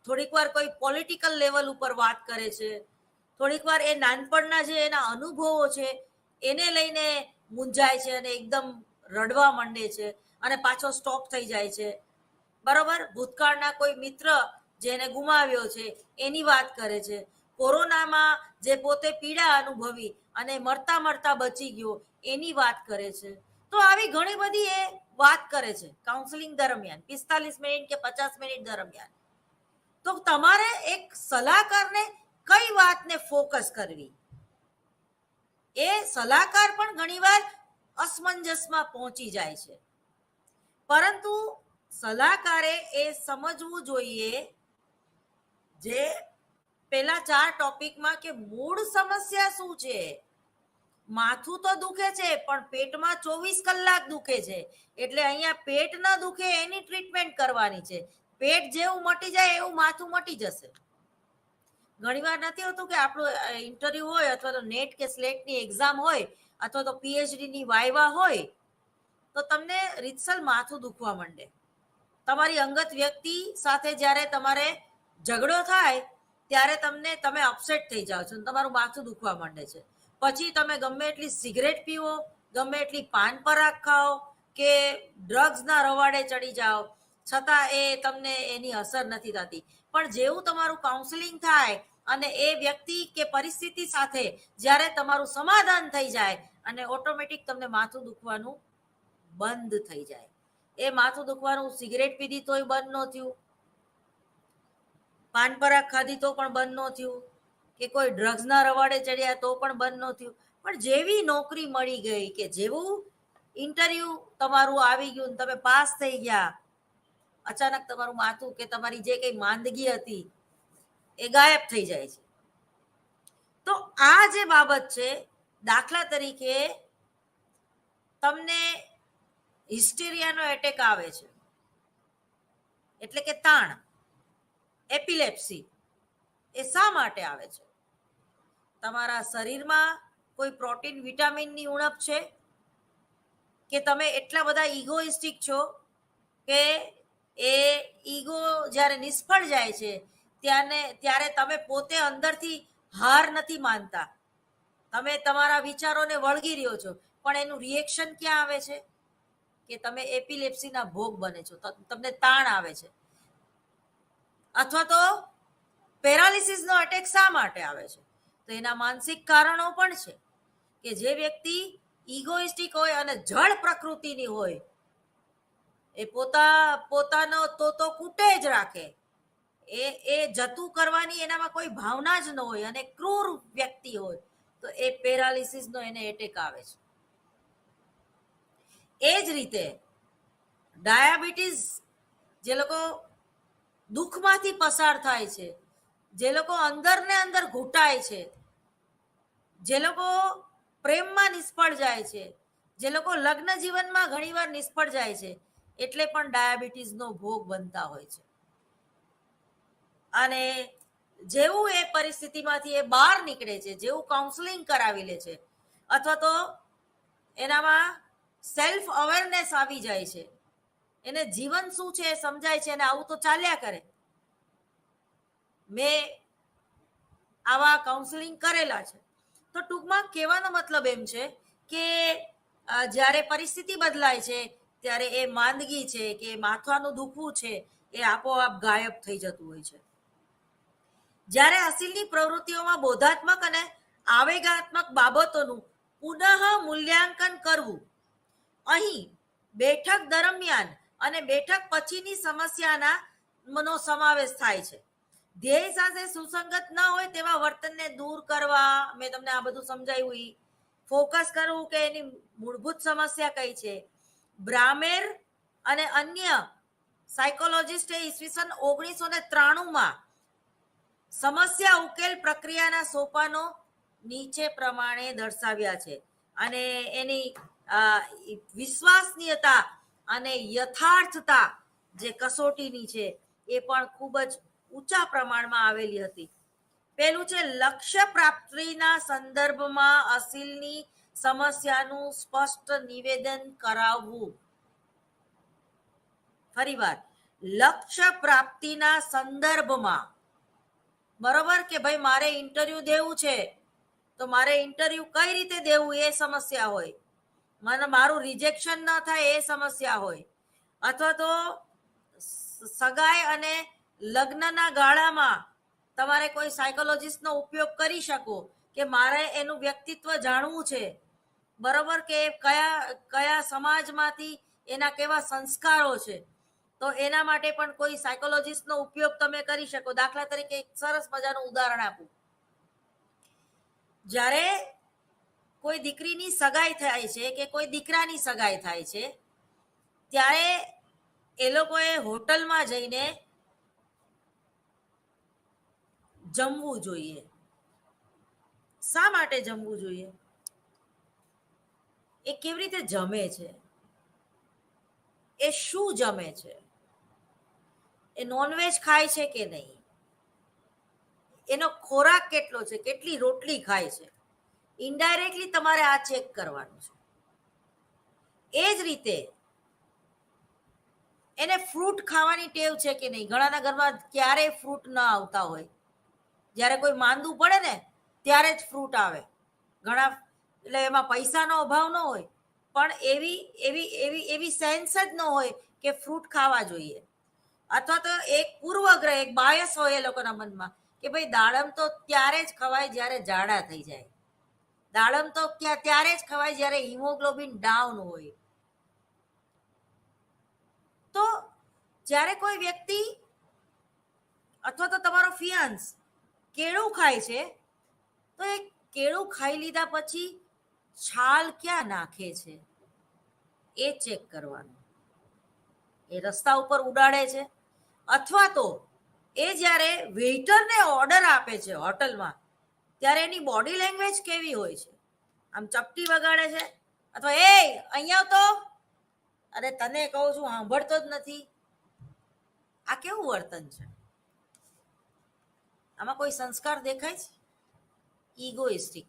[SPEAKER 1] થોડીક વાર કોઈ પોલિટિકલ લેવલ ઉપર વાત કરે છે, થોડીક વાર એ નાનપણના જે એના અનુભવો છે એને લઈને મૂંઝાય છે અને એકદમ રડવા માંડે છે અને પાછો સ્ટોપ થઈ જાય છે. બરોબર, ભૂતકાળના કોઈ મિત્ર જેને ગુમાવ્યો છે એની વાત કરે છે, કોરોનામાં જે પોતે પીડા અનુભવી અને મરતા મરતા બચી ગયો એની વાત કરે છે. તો આવી ઘણી બધી એ વાત કરે છે કાઉન્સેલિંગ દરમિયાન, 45 મિનિટ કે 50 મિનિટ દરમિયાન. તો તમારે એક સલાહકારને કઈ વાતને ફોકસ કરવી, એ સલાહકાર પણ ઘણીવાર અસમંજસમાં પહોંચી જાય છે. પરંતુ સલાહકારે એ સમજવું જોઈએ જે પેલા 4 ટોપિકમાં કે મૂળ સમસ્યા શું છે. માથું તો દુખે છે પણ પેટમાં 24 કલાક દુખે છે, એટલે અહીંયા પેટ ન દુખે એની ટ્રીટમેન્ટ કરવાની છે. પેટ જેવું મટી જાય એવું માથું મટી જશે. ઘણીવાર નથી હોતું કે આપણું ઇન્ટરવ્યુ હોય અથવા તો નેટ કે સ્લેટની એક્ઝામ હોય અથવા તો પીએચડીની વાયવા હોય તો તમને રીતસર માથું દુખવા માંડે. તમારી અંગત વ્યક્તિ સાથે જ્યારે તમારે ઝઘડો થાય ત્યારે તમે અપસેટ થઈ જાઓ છો, તમારું માથું દુખવા માંડે છે. પછી તમે ગમે એટલી સિગરેટ પીવો, ગમે એટલી પાન પરાગ ખાઓ કે ડ્રગ્સના રવાડે ચડી જાઓ, છતાં એ તમને એની અસર નથી થતી. પણ જેવું તમારું કાઉન્સેલિંગ થાય અને એ વ્યક્તિ કે પરિસ્થિતિ સાથે જ્યારે તમારું સમાધાન થઈ જાય અને ઓટોમેટિક તમને માથું દુખવાનું બંધ થઈ જાય. એ માથું દુખવાનું સિગરેટ પીધી તોય બંધ ન થયું, પાન પરાગ ખાધી તો પણ બંધ ન થયું, કે કોઈ ડ્રગ્સના રવાડે ચડ્યા તો પણ બંધ ન થયું. પણ જેવી નોકરી મળી ગઈ કે જેવું ઇન્ટરવ્યુ તમારું આવી ગયું, તમે પાસ થઈ ગયા, અચાનક તમારું માથું કે તમારી જે કઈ માંદગી હતી એ ગાયબ થઈ જાય છે. તો આ જે બાબત છે, દાખલા તરીકે તમને હિસ્ટેરિયાનો એટેક આવે છે, એટલે કે તાણ, એપિલેપ્સી, એ શા માટે આવે છે? તમારા શરીરમાં કોઈ પ્રોટીન વિટામિનની ઉણપ છે કે તમે એટલા બધા ઇગોઇસ્ટિક છો કે એ ઈગો જ્યારે નિષ્ફળ જાય છે ત્યારે તમે પોતે અંદરથી હાર નથી માનતા, તમે તમારા વિચારોને વળગી રહ્યો છો, પણ એનું રિએક્શન ક્યાં આવે છે કે તમે એપિલેપ્સીના ભોગ બને છો, તમને તાણ આવે છે. અથવા તો પેરાલિસિસનો અટેક શા માટે આવે છે? તો એના માનસિક કારણો પણ છે કે જે વ્યક્તિ ઇગોઇસ્ટિક હોય અને જળ પ્રકૃતિની હોય, એ પોતાનો તો કૂટે જ રાખે, એ જતું કરવાની એનામાં કોઈ ભાવના જ ન હોય અને ક્રૂર વ્યક્તિ હોય, તો એ પેરાલિસિસનો એને એટેક આવે છે. એ જ રીતે ડાયાબિટીસ જે લોકો દુઃખમાંથી પસાર થાય છે, જે લોકો અંદર ને અંદર ઘૂંટાય છે, જે લોકો પ્રેમમાં નિષ્ફળ જાય છે, જે લોકો લગ્ન જીવનમાં ઘણીવાર નિષ્ફળ જાય છે, એટલે પણ ડાયાબિટીસનો ભોગ બનતા હોય છે. અને જેવું એ પરિસ્થિતિમાંથી એ બહાર નીકળે છે, જેવું કાઉન્સેલિંગ કરાવી લે છે અથવા તો એનામાં સેલ્ફ અવેરનેસ આવી જાય છે, એને જીવન શું છે એ સમજાય છે અને આવું તો ચાલ્યા કરે. મેં આવા કાઉન્સેલિંગ કરેલા છે. તો ટૂંકમાં કહેવાનો મતલબ એમ છે કે જ્યારે પરિસ્થિતિ બદલાય છે ત્યારે એ માંદગી છે કે માથાનું દુખવું છે એ આપોઆપ ગાયબ થઈ જતું હોય છે. જ્યારે અસીલની પ્રવૃત્તિઓમાં બોધાત્મક અને આવેગાત્મક બાબતોનું પુનઃ મૂલ્યાંકન કરવું, અહીં બેઠક દરમિયાન અને બેઠક પછીની સમસ્યાના નો સમાવેશ થાય છે. ધ્યેય સાથે સુસંગત ન હોય તેવા વર્તનને દૂર કરવા, મેં તમને આ બધું સમજાવ્યું. ફોકસ કરવું કે એની મૂળભૂત સમસ્યા કઈ છે. બ્રામેર અને અન્ય સાયકોલોજીસ્ટે ઈસવીસન 1993માં સમસ્યા ઉકેલ પ્રક્રિયાના સોપાનો નીચે પ્રમાણે દર્શાવ્યા છે અને એની વિશ્વસનીયતા અને યથાર્થતા જે કસોટીની છે એ પણ ખૂબ જ ઊંચા પ્રમાણમાં આવેલી હતી. પેલું છે લક્ષ્ય પ્રાપ્તિના સંદર્ભમાં અસીલની સમસ્યાનું સ્પષ્ટ નિવેદન કરાવવું. ફરીવાર, લક્ષ્ય પ્રાપ્તિના સંદર્ભમાં, બરોબર કે ભાઈ મારે ઇન્ટરવ્યુ દેવું છે તો મારે ઇન્ટરવ્યુ કઈ રીતે દેવું એ સમસ્યા હોય, મને મારું રિજેક્શન ન થાય એ સમસ્યા હોય, અથવા તો સગાઈ અને લગ્નના ગાળામાં તમારે કોઈ સાયકોલોજીસ્ટનો ઉપયોગ કરી શકો કે મારે એનું વ્યક્તિત્વ જાણવું છે, બરોબર કે કયા સમાજમાંથી એના કેવા સંસ્કારો છે, તો એના માટે પણ કોઈ સાયકોલોજીસ્ટનો ઉપયોગ તમે કરી શકો. દાખલા તરીકે એક સરસ મજાનું ઉદાહરણ આપું. જ્યારે કોઈ દીકરીની સગાઈ થાય છે કે કોઈ દીકરાની સગાઈ થાય છે ત્યારે એ લોકોએ હોટલમાં જઈને જમવું જોઈએ. શા માટે જમવું જોઈએ? એ કેવી રીતે જમે છે, એ શું જમે છે, એ નોનવેજ ખાય છે કે નહીં, એનો ખોરાક કેટલો છે, કેટલી રોટલી ખાય છે, ઇનડાયરેક્ટલી તમારે આ ચેક કરવાનું છે. એ જ રીતે એને ફ્રૂટ ખાવાની ટેવ છે કે નહીં. ઘણાના ઘરમાં ક્યારેય ફ્રૂટ ન આવતા હોય, જ્યારે કોઈ માંદું પડે ને ત્યારે જ ફ્રૂટ આવે. ઘણા એટલે એમાં પૈસાનો અભાવ ન હોય પણ એવી એવી એવી એવી સેન્સ જ ન હોય કે ફ્રૂટ ખાવા જોઈએ. અથવા તો એક પૂર્વગ્રહ, એક બાયસ હોય એ લોકોના મનમાં કે ભાઈ દાડમ તો ત્યારે જ ખવાય જ્યારે ઝાડા થઈ જાય, દાડમ તો ત્યારે જ ખવાય જ્યારે હિમોગ્લોબિન ડાઉન હોય. તો જ્યારે કોઈ વ્યક્તિ અથવા તો તમારો ફિયાન્સ કેળું ખાય છે તો એ કેળું ખાઈ લીધા પછી છાલ ક્યાં નાખે છે એ ચેક કરવાનું. એ રસ્તા ઉપર ઉડાડે છે અથવા તો એ જ્યારે વેઇટરને ઓર્ડર આપે છે હોટલમાં ત્યારે એની બોડી લેંગ્વેજ કેવી હોય છે? આમ ચપટી વગાડે છે અથવા એ અહીંયા તો, અરે તને કહું છું સાંભળતો જ નથી. આ કેવું વર્તન છે? આમાં કોઈ સંસ્કાર દેખાય છે? ઇગોઇસ્ટિક.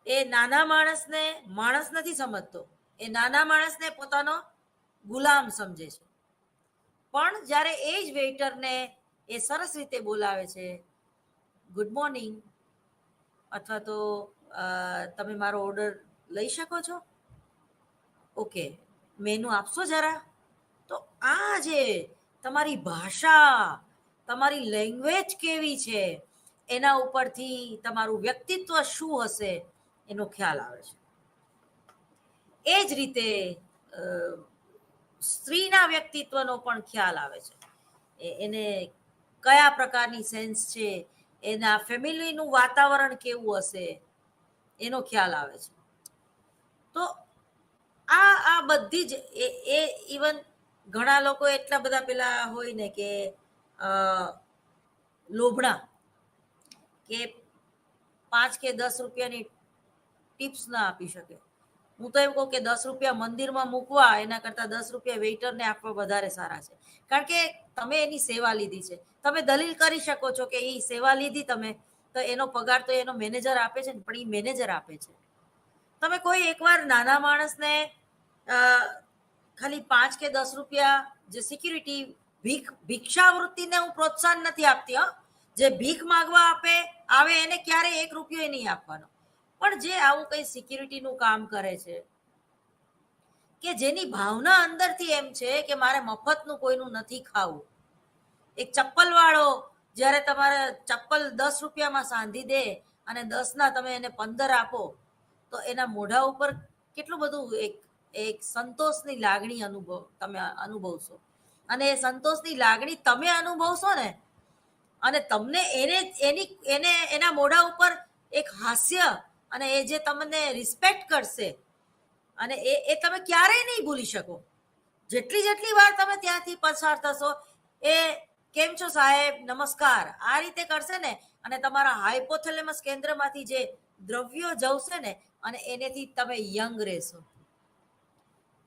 [SPEAKER 1] એ નાના માણસને માણસ નથી સમજતો, એ નાના માણસને પોતાનો ગુલામ સમજે છે. પણ જ્યારે એ જ વેઇટરને એ સરસ રીતે બોલાવે છે, ગુડ મોર્નિંગ, અથવા તો તમે મારો ઓર્ડર લઈ શકો છો, ઓકે મેનુ આપશો જરા, તો આ જે તમારી ભાષા, તમારી લેંગ્વેજ કેવી છે એના ઉપરથી તમારું વ્યક્તિત્વ શું હશે એનો ખ્યાલ આવે છે. એ જ રીતે સ્ત્રીના વ્યક્તિત્વનો પણ ખ્યાલ આવે છે. એને કયા પ્રકારની સેન્સ છે, એના ફેમિલીનું વાતાવરણ કેવું હશે એનો ખ્યાલ આવે છે. તો આ બધી જ એ ઇવન ઘણા લોકો એટલા બધા પેલા હોય ને કે લોભણા, કે 5 કે 10 રૂપિયાની ટિપ્સ ના આપી શકે. હું તો એમ કહું કે 10 રૂપિયા મંદિરમાં મૂકવા એના કરતાં 10 રૂપિયા વેઇટરને આપવા વધારે સારા છે. કારણ કે તમે એની સેવા લીધી છે. તમે દલીલ કરી શકો છો કે એ સેવા લીધી તમે, તો એનો પગાર તો એનો મેનેજર આપે છે ને, પણ એ મેનેજર આપે છે. તમે કોઈ એકવાર નાના માણસને ખાલી 5 કે 10 રૂપિયા જે સિક્યુરિટી ભિક્ષાવૃત્તિને હું પ્રોત્સાહન નથી આપતી. જે ભીખ માંગવા આવે એને ક્યારેય 1 રૂપિયો નહીં આપવાનો. પણ જે આવું કઈ સિક્યુરિટીનું કામ કરે છે, કે જેની ભાવના અંદરથી એમ છે કે મારે મફતનું કોઈનું નથી ખાવું. એક ચપ્પલ વાળો જ્યારે તમારે ચપ્પલ 10 રૂપિયામાં સાંધી દે અને 10ના તમે એને 15 આપો તો એના મોઢા ઉપર કેટલું બધું એક સંતોષની લાગણી તમે અનુભવશો. અને એ સંતોષની લાગણી તમે અનુભવશો ને, અને તમને એના મોઢા ઉપર એક હાસ્ય અને એ જે તમને રિસ્પેક્ટ કરશે, અને એ તમે ક્યારેય નહીં ભૂલી શકો. જેટલી વાર તમે ત્યાંથી પસાર થશો, એ કેમ છો સાહેબ, નમસ્કાર, આ રીતે કરશે ને, અને તમારા હાઇપોથેલેમસ કેન્દ્રમાંથી જે દ્રવ્યો જવશે ને, અને એનેથી તમે યંગ રહેશો.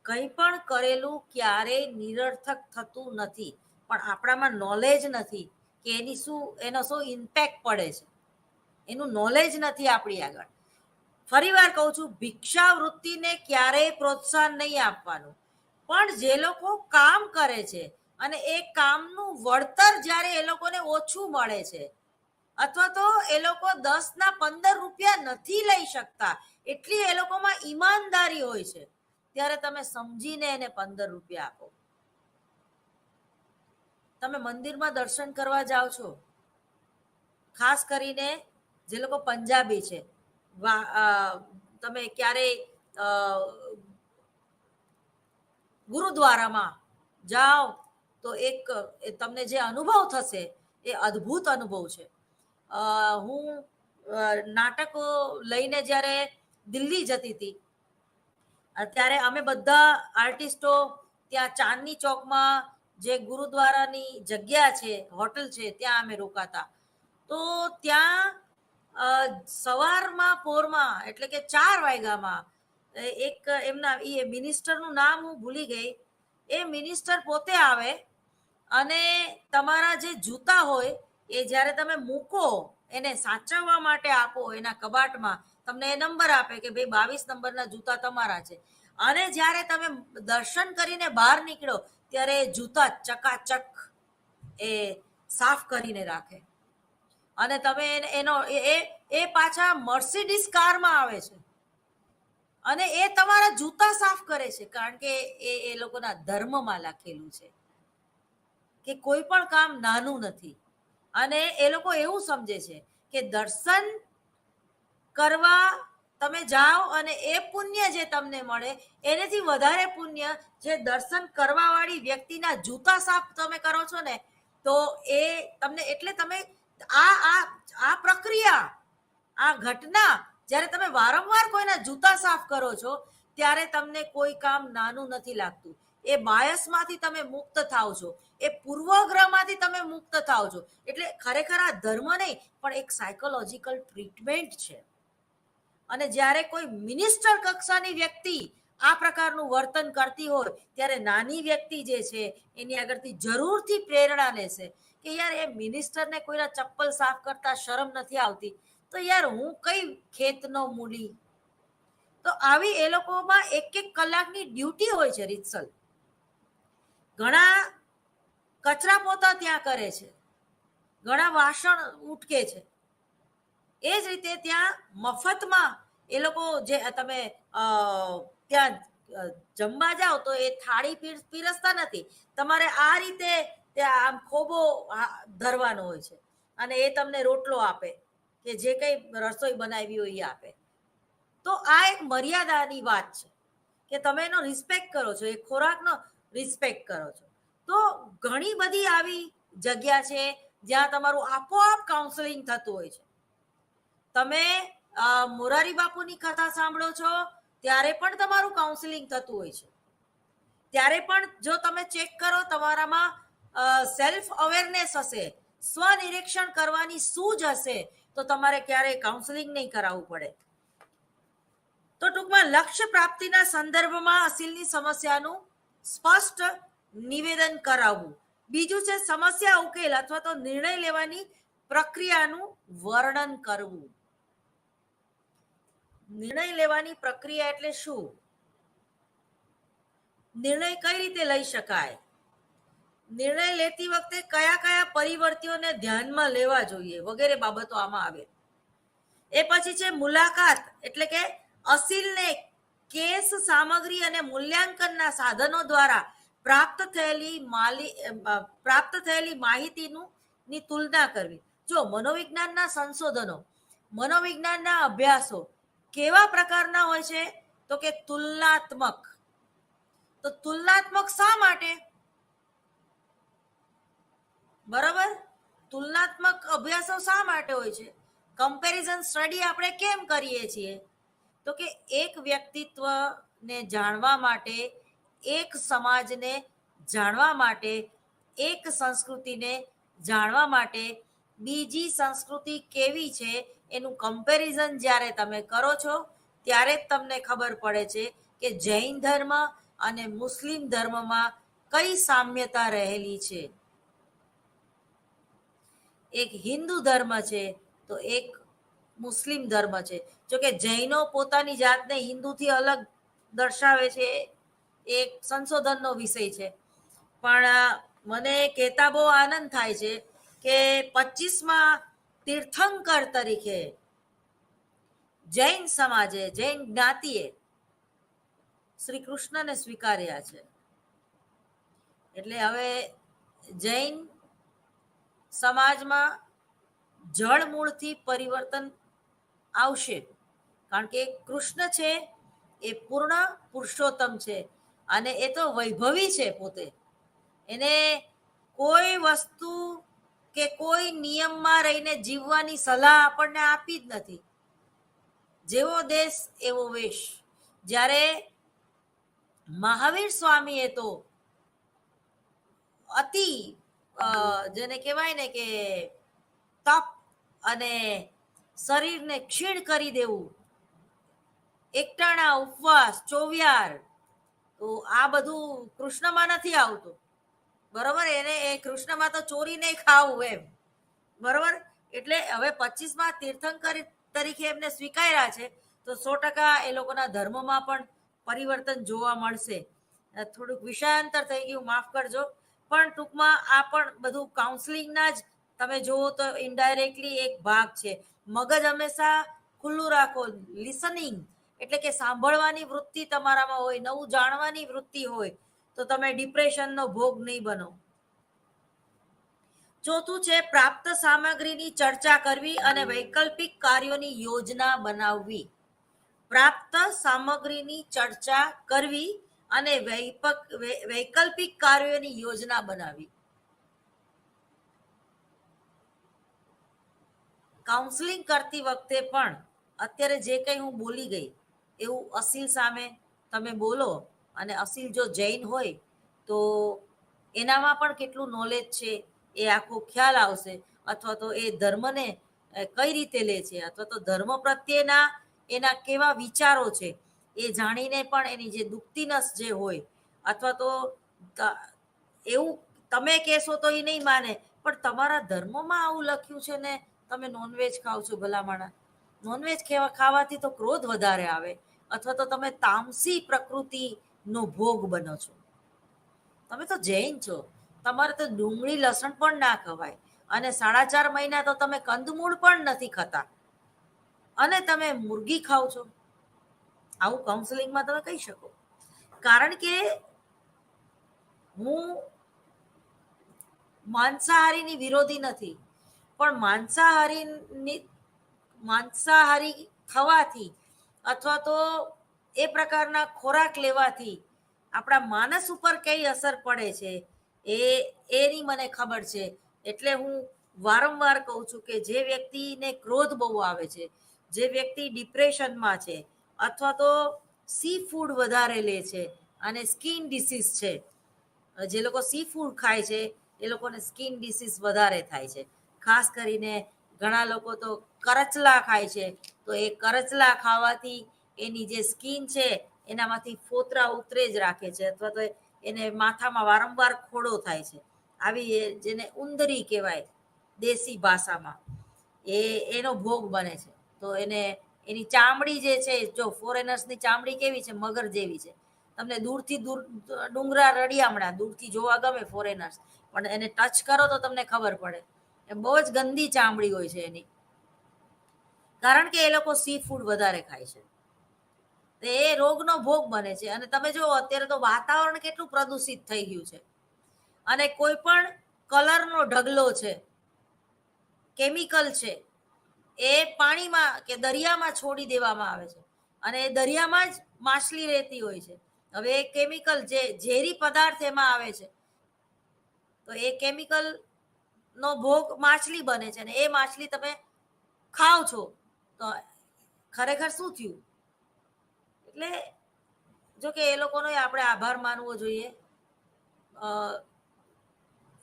[SPEAKER 1] કંઈ પણ કરેલું ક્યારેય નિરર્થક થતું નથી, પણ આપણામાં નોલેજ નથી કે એનો શું ઇમ્પેક્ટ પડે છે. એનું નોલેજ નથી આપણી આગળ. ફરી વાર કહું છું, ભિક્ષાવૃત્તિને ક્યારેય પ્રોત્સાહન નહીં આપવાનું, પણ જે લોકો કામ કરે છે અને એ કામનું વળતર જ્યારે એ લોકોને ઓછું મળે છે, અથવા તો એ લોકો 10 ના 15 રૂપિયા નથી લઈ શકતા, એટલી એ લોકોમાં ઈમાનદારી હોય છે, ત્યારે તમે સમજીને એને 15 રૂપિયા આપો. તમે મંદિરમાં દર્શન કરવા જાઓ છો, ખાસ કરીને જે લોકો પંજાબી છે, તમે ક્યારેય ગુરુદ્વારામાં જાઓ તો તમને જે અનુભવ થશે એ અદ્ભુત અનુભવ છે. હું નાટકો લઈને જ્યારે દિલ્હી જતી હતી, ત્યારે અમે બધા આર્ટિસ્ટો ત્યાં ચાંદની ચોકમાં જે ગુરુદ્વારાની જગ્યા છે, હોટલ છે, ત્યાં અમે રોકાતા. તો ત્યાં સવારમાં પોરમાં, એટલે કે 4 વાગ્યામાં એક એમના એ મિનિસ્ટરનું નામ હું ભૂલી ગઈ, એ મિનિસ્ટર પોતે આવે અને તમારા જે જૂતા હોય એ જ્યારે તમે મૂકો, એને સાચવવા માટે આપો એના કબાટમાં, તમને એ નંબર આપે કે ભાઈ 22 નંબરના જૂતા તમારા છે. અને જ્યારે તમે દર્શન કરીને બહાર નીકળો ત્યારે જૂતા ચકાચક એ સાફ કરીને રાખે. અને તમે એનો એ પાછા મર્સિડીઝ કારમાં આવે છે અને એ તમારા જૂતા સાફ કરે છે, કારણ કે એ લોકોના ધર્મમાં લખેલું છે કે કોઈ પણ કામ નાનું નથી. અને એ લોકો એવું સમજે છે કે દર્શન કરવા તમે જાઓ અને એ પુણ્ય જે તમને મળે એનાથી વધારે પુણ્ય જે દર્શન કરવા વાળી વ્યક્તિના જૂતા સાફ તમે કરો છો ને, તો એ તમને, એટલે તમે આ પ્રક્રિયા, આ ઘટના જ્યારે તમે વારંવાર કોઈના જૂતા સાફ કરો છો ત્યારે તમને કોઈ કામ નાનું નથી લાગતું. એ બાયસમાંથી તમે મુક્ત થાવ છો, એ પૂર્વગ્રહમાંથી તમે મુક્ત થાવ છો. એટલે ખરેખર આ ધર્મ નહીં, પણ એક સાયકોલોજીકલ ટ્રીટમેન્ટ છે. અને જ્યારે કોઈ મિનિસ્ટર કક્ષાની વ્યક્તિ આ પ્રકારનું વર્તન કરતી હોય ત્યારે નાની વ્યક્તિ જે છે એની આગળથી જરૂરથી પ્રેરણા લેશે કે યાર, એ મિનિસ્ટરને કોઈના ચપ્પલ સાફ કરતા શરમ નથી આવતી, તો યાર હું કઈ ખેતનો મૂલી. તો આવી એ લોકોમાં 1 કલાકની ડ્યુટી હોય છે રીતસલ. ઘણા કચરા પોતા ત્યાં કરે છે, ઘણા વાસણ ઉટકે છે. એ જ રીતે ત્યાં મફતમાં એ લોકો, જે તમે ત્યાં જમવા જાઓ તો એ થાળી પીરસતા નથી, તમારે આ રીતે ત્યાં આમ ખોબો ધરવાનો હોય છે અને એ તમને રોટલો આપે કે જે કંઈ રસોઈ બનાવી હોય એ આપે. તો આ એક મર્યાદાની વાત છે કે તમે એનો રિસ્પેક્ટ કરો છો, એ ખોરાકનો રિસ્પેક્ટ કરો છો. તો ઘણી બધી આવી જગ્યા છે જ્યાં તમારું આપોઆપ કાઉન્સેલિંગ થતું હોય છે. તમે મોરારી બાપુની કથા સાંભળો છો ત્યારે પણ તમારું કાઉન્સેલિંગ થતું હોય છે. ત્યારે પણ જો તમે ચેક કરો, તમારામાં સેલ્ફ અવેરનેસ હશે, સ્વનિરીક્ષણ કરવાની સૂઝ હશે, તો તમારે ક્યારેય કાઉન્સેલિંગ નહીં કરાવવું પડે. તો ટૂંકમાં લક્ષ્ય પ્રાપ્તિના સંદર્ભમાં અસીલની સમસ્યાનું સ્પષ્ટ નિવેદન કરાવવું. બીજું છે સમસ્યા ઉકેલ અથવા તો નિર્ણય લેવાની પ્રક્રિયાનું વર્ણન કરવું. નિર્ણય લેવાની પ્રક્રિયા એટલે શું? નિર્ણય કઈ રીતે લઈ શકાય? નિર્ણય લેતી વખતે કયા કયા પરિવર્તનોને ધ્યાનમાં લેવા જોઈએ વગેરે બાબતો આમાં આવે. એ પછી છે મુલાકાત, એટલે કે અસીલને કેસ સામગ્રી અને મૂલ્યાંકનના સાધનો દ્વારા પ્રાપ્ત થયેલી માહિતીની તુલના કરવી. જો મનોવિજ્ઞાનના સંશોધનો, મનોવિજ્ઞાનના અભ્યાસો કેવા પ્રકારના હોય છે? તો કે તુલનાત્મક. તો તુલનાત્મક શા માટે? બરાબર, તુલનાત્મક અભ્યાસો શા માટે હોય છે? કમ્પેરિઝન સ્ટડી આપણે કેમ કરીએ છીએ? તો કે એક વ્યક્તિત્વને જાણવા માટે, એક સમાજને જાણવા માટે, એક સંસ્કૃતિને જાણવા માટે બીજી સંસ્કૃતિ કેવી છે એનું કમ્પેરિઝન જ્યારે તમે કરો છો ત્યારે જ તમને ખબર પડે છે કે જૈન ધર્મ અને મુસ્લિમ ધર્મમાં કઈ સામ્યતા રહેલી છે. એક હિન્દુ ધર્મ છે તો એક મુસ્લિમ ધર્મ છે. જો કે જૈનો પોતાની જાતને હિન્દુથી અલગ દર્શાવે છે, એક સંશોધનનો વિષય છે. પણ મને કહેતા બહુ આનંદ થાય છે કે 25માં તીર્થંકર તરીકે જૈન સમાજે, જૈન જ્ઞાતિએ શ્રી કૃષ્ણને સ્વીકાર્યા છે. એટલે હવે જૈન સમાજમાં જળમૂળથી પરિવર્તન આવશે, કારણ કે કૃષ્ણ છે એ પૂર્ણ પુરુષોત્તમ છે અને એ તો વૈભવી છે પોતે. એને કોઈ વસ્તુ કે કોઈ નિયમમાં રહીને જીવવાની સલાહ આપણને આપી જ નથી. જેવો દેશ એવો વેશ. જ્યારે મહાવીર સ્વામીએ તો અતિ જેને કહેવાય ને કે તપ અને શરીરને ક્ષીણ કરી દેવું, એકટાણા ઉપવાસ, ચોવિયાર, તો આ બધું કૃષ્ણમાં નથી આવતું. બરોબર, એને એ કૃષ્ણમાં તો ચોરી નહીં ખાવું એમ. બરોબર, એટલે હવે 25માં તીર્થંકર તરીકે એમને સ્વીકાર્યા છે તો 100% એ લોકોના ધર્મમાં પણ પરિવર્તન જોવા મળશે. થોડુંક વિષયાંતર થઈ ગયું, માફ કરજો, પણ ટૂંકમાં આ પણ બધું કાઉન્સલિંગના જ તમે જુઓ તો ઇનડાયરેક્ટલી એક ભાગ છે. મગજ હંમેશા ખુલ્લું રાખો, લિસનિંગ એટલે કે સાંભળવાની વૃત્તિ તમારામાં હોય, નવું જાણવાની વૃત્તિ હોય તો તમે ડિપ્રેશનનો ભોગ નહીં બનો. ચોથું છે પ્રાપ્ત સામગ્રીની ચર્ચા કરવી અને વૈકલ્પિક કાર્યોની યોજના બનાવવી. પ્રાપ્ત સામગ્રીની ચર્ચા કરવી અને વૈકલ્પિક કાર્યોની યોજના બનાવવી. કાઉન્સલિંગ કરતી વખતે પણ અત્યારે જે કંઈ હું બોલી ગઈ એવું અસીલ સામે તમે બોલો, અને અસીલ જો જૈન હોય તો એનામાં પણ કેટલું નોલેજ છે એ આખો ખ્યાલ આવશે, અથવા તો એ ધર્મને કઈ રીતે લે છે, અથવા તો ધર્મ પ્રત્યેના એના કેવા વિચારો છે એ જાણીને પણ એની જે દુખતી નસ જે હોય, અથવા તો એવું તમે કહેશો તો એ નહીં માને, પણ તમારા ધર્મમાં આવું લખ્યું છે ને તમે નોનવેજ ખાઓ છો, ભલામણા નોનવેજ ખાવાથી તો ક્રોધ વધારે આવે, અથવા તો તમે તામસી પ્રકૃતિનો ભોગ બનો છો. તમે તો જૈન છો, તમારે તો ડુંગળી લસણ પણ ના ખવાય, અને 4.5 મહિના તો તમે કંદમૂળ પણ નથી ખાતા, અને તમે મુરગી ખાઓ છો. આવું કાઉન્સેલિંગમાં તમે કહી શકો. કારણ કે હું માંસાહારીની વિરોધી નથી, પણ માંસાહારી થવાથી અથવા તો એ પ્રકારના ખોરાક લેવાથી આપણા માનસ ઉપર કઈ અસર પડે છે એની મને ખબર છે. એટલે હું વારંવાર કહું છું કે જે વ્યક્તિને ક્રોધ બહુ આવે છે, જે વ્યક્તિ ડિપ્રેશનમાં છે, અથવા તો સી ફૂડ વધારે લે છે અને સ્કિન ડિસીઝ છે, જે લોકો સી ફૂડ ખાય છે એ લોકોને સ્કિન ડિસીઝ વધારે થાય છે. ખાસ કરીને ઘણા લોકો તો કરચલા ખાય છે, તો એ કરચલા ખાવાથી એની જે સ્કિન છે એનામાંથી ફોતરા ઉતરે જ રાખે છે, અથવા તો એને માથામાં વારંવાર ખોડો થાય છે. આવી જેને ઉંદરી કહેવાય દેશી ભાષામાં, એનો ભોગ બને છે. તો એની ચામડી જે છે, જો ફોરેનર્સની ચામડી કેવી છે, મગર જેવી છે. તમને દૂરથી ડુંગરા રળિયામણા દૂરથી જોવા ગમે ફોરેનર્સ, પણ એને ટચ કરો તો તમને ખબર પડે એ બહુ જ ગંદી ચામડી હોય છે એની, કારણ કે એ લોકો સી ફૂડ વધારે ખાય છે. એ રોગનો ભોગ બને છે. અને તમે જો અત્યારે તો વાતાવરણ કેટલું પ્રદૂષિત થઈ ગયું છે, અને કોઈ પણ કલરનો ઢગલો છે, કેમિકલ છે, એ પાણીમાં કે દરિયામાં છોડી દેવામાં આવે છે, અને એ દરિયામાં જ માછલી રહેતી હોય છે. હવે એ કેમિકલ જે ઝેરી પદાર્થ એમાં આવે છે, તો એ કેમિકલ નો ભોગ માછલી બને છે, અને એ માછલી તમે ખાઓ છો તો ખરેખર શું થયું? એટલે જો કે એ લોકોનો આપણે આભાર માનવો જોઈએ.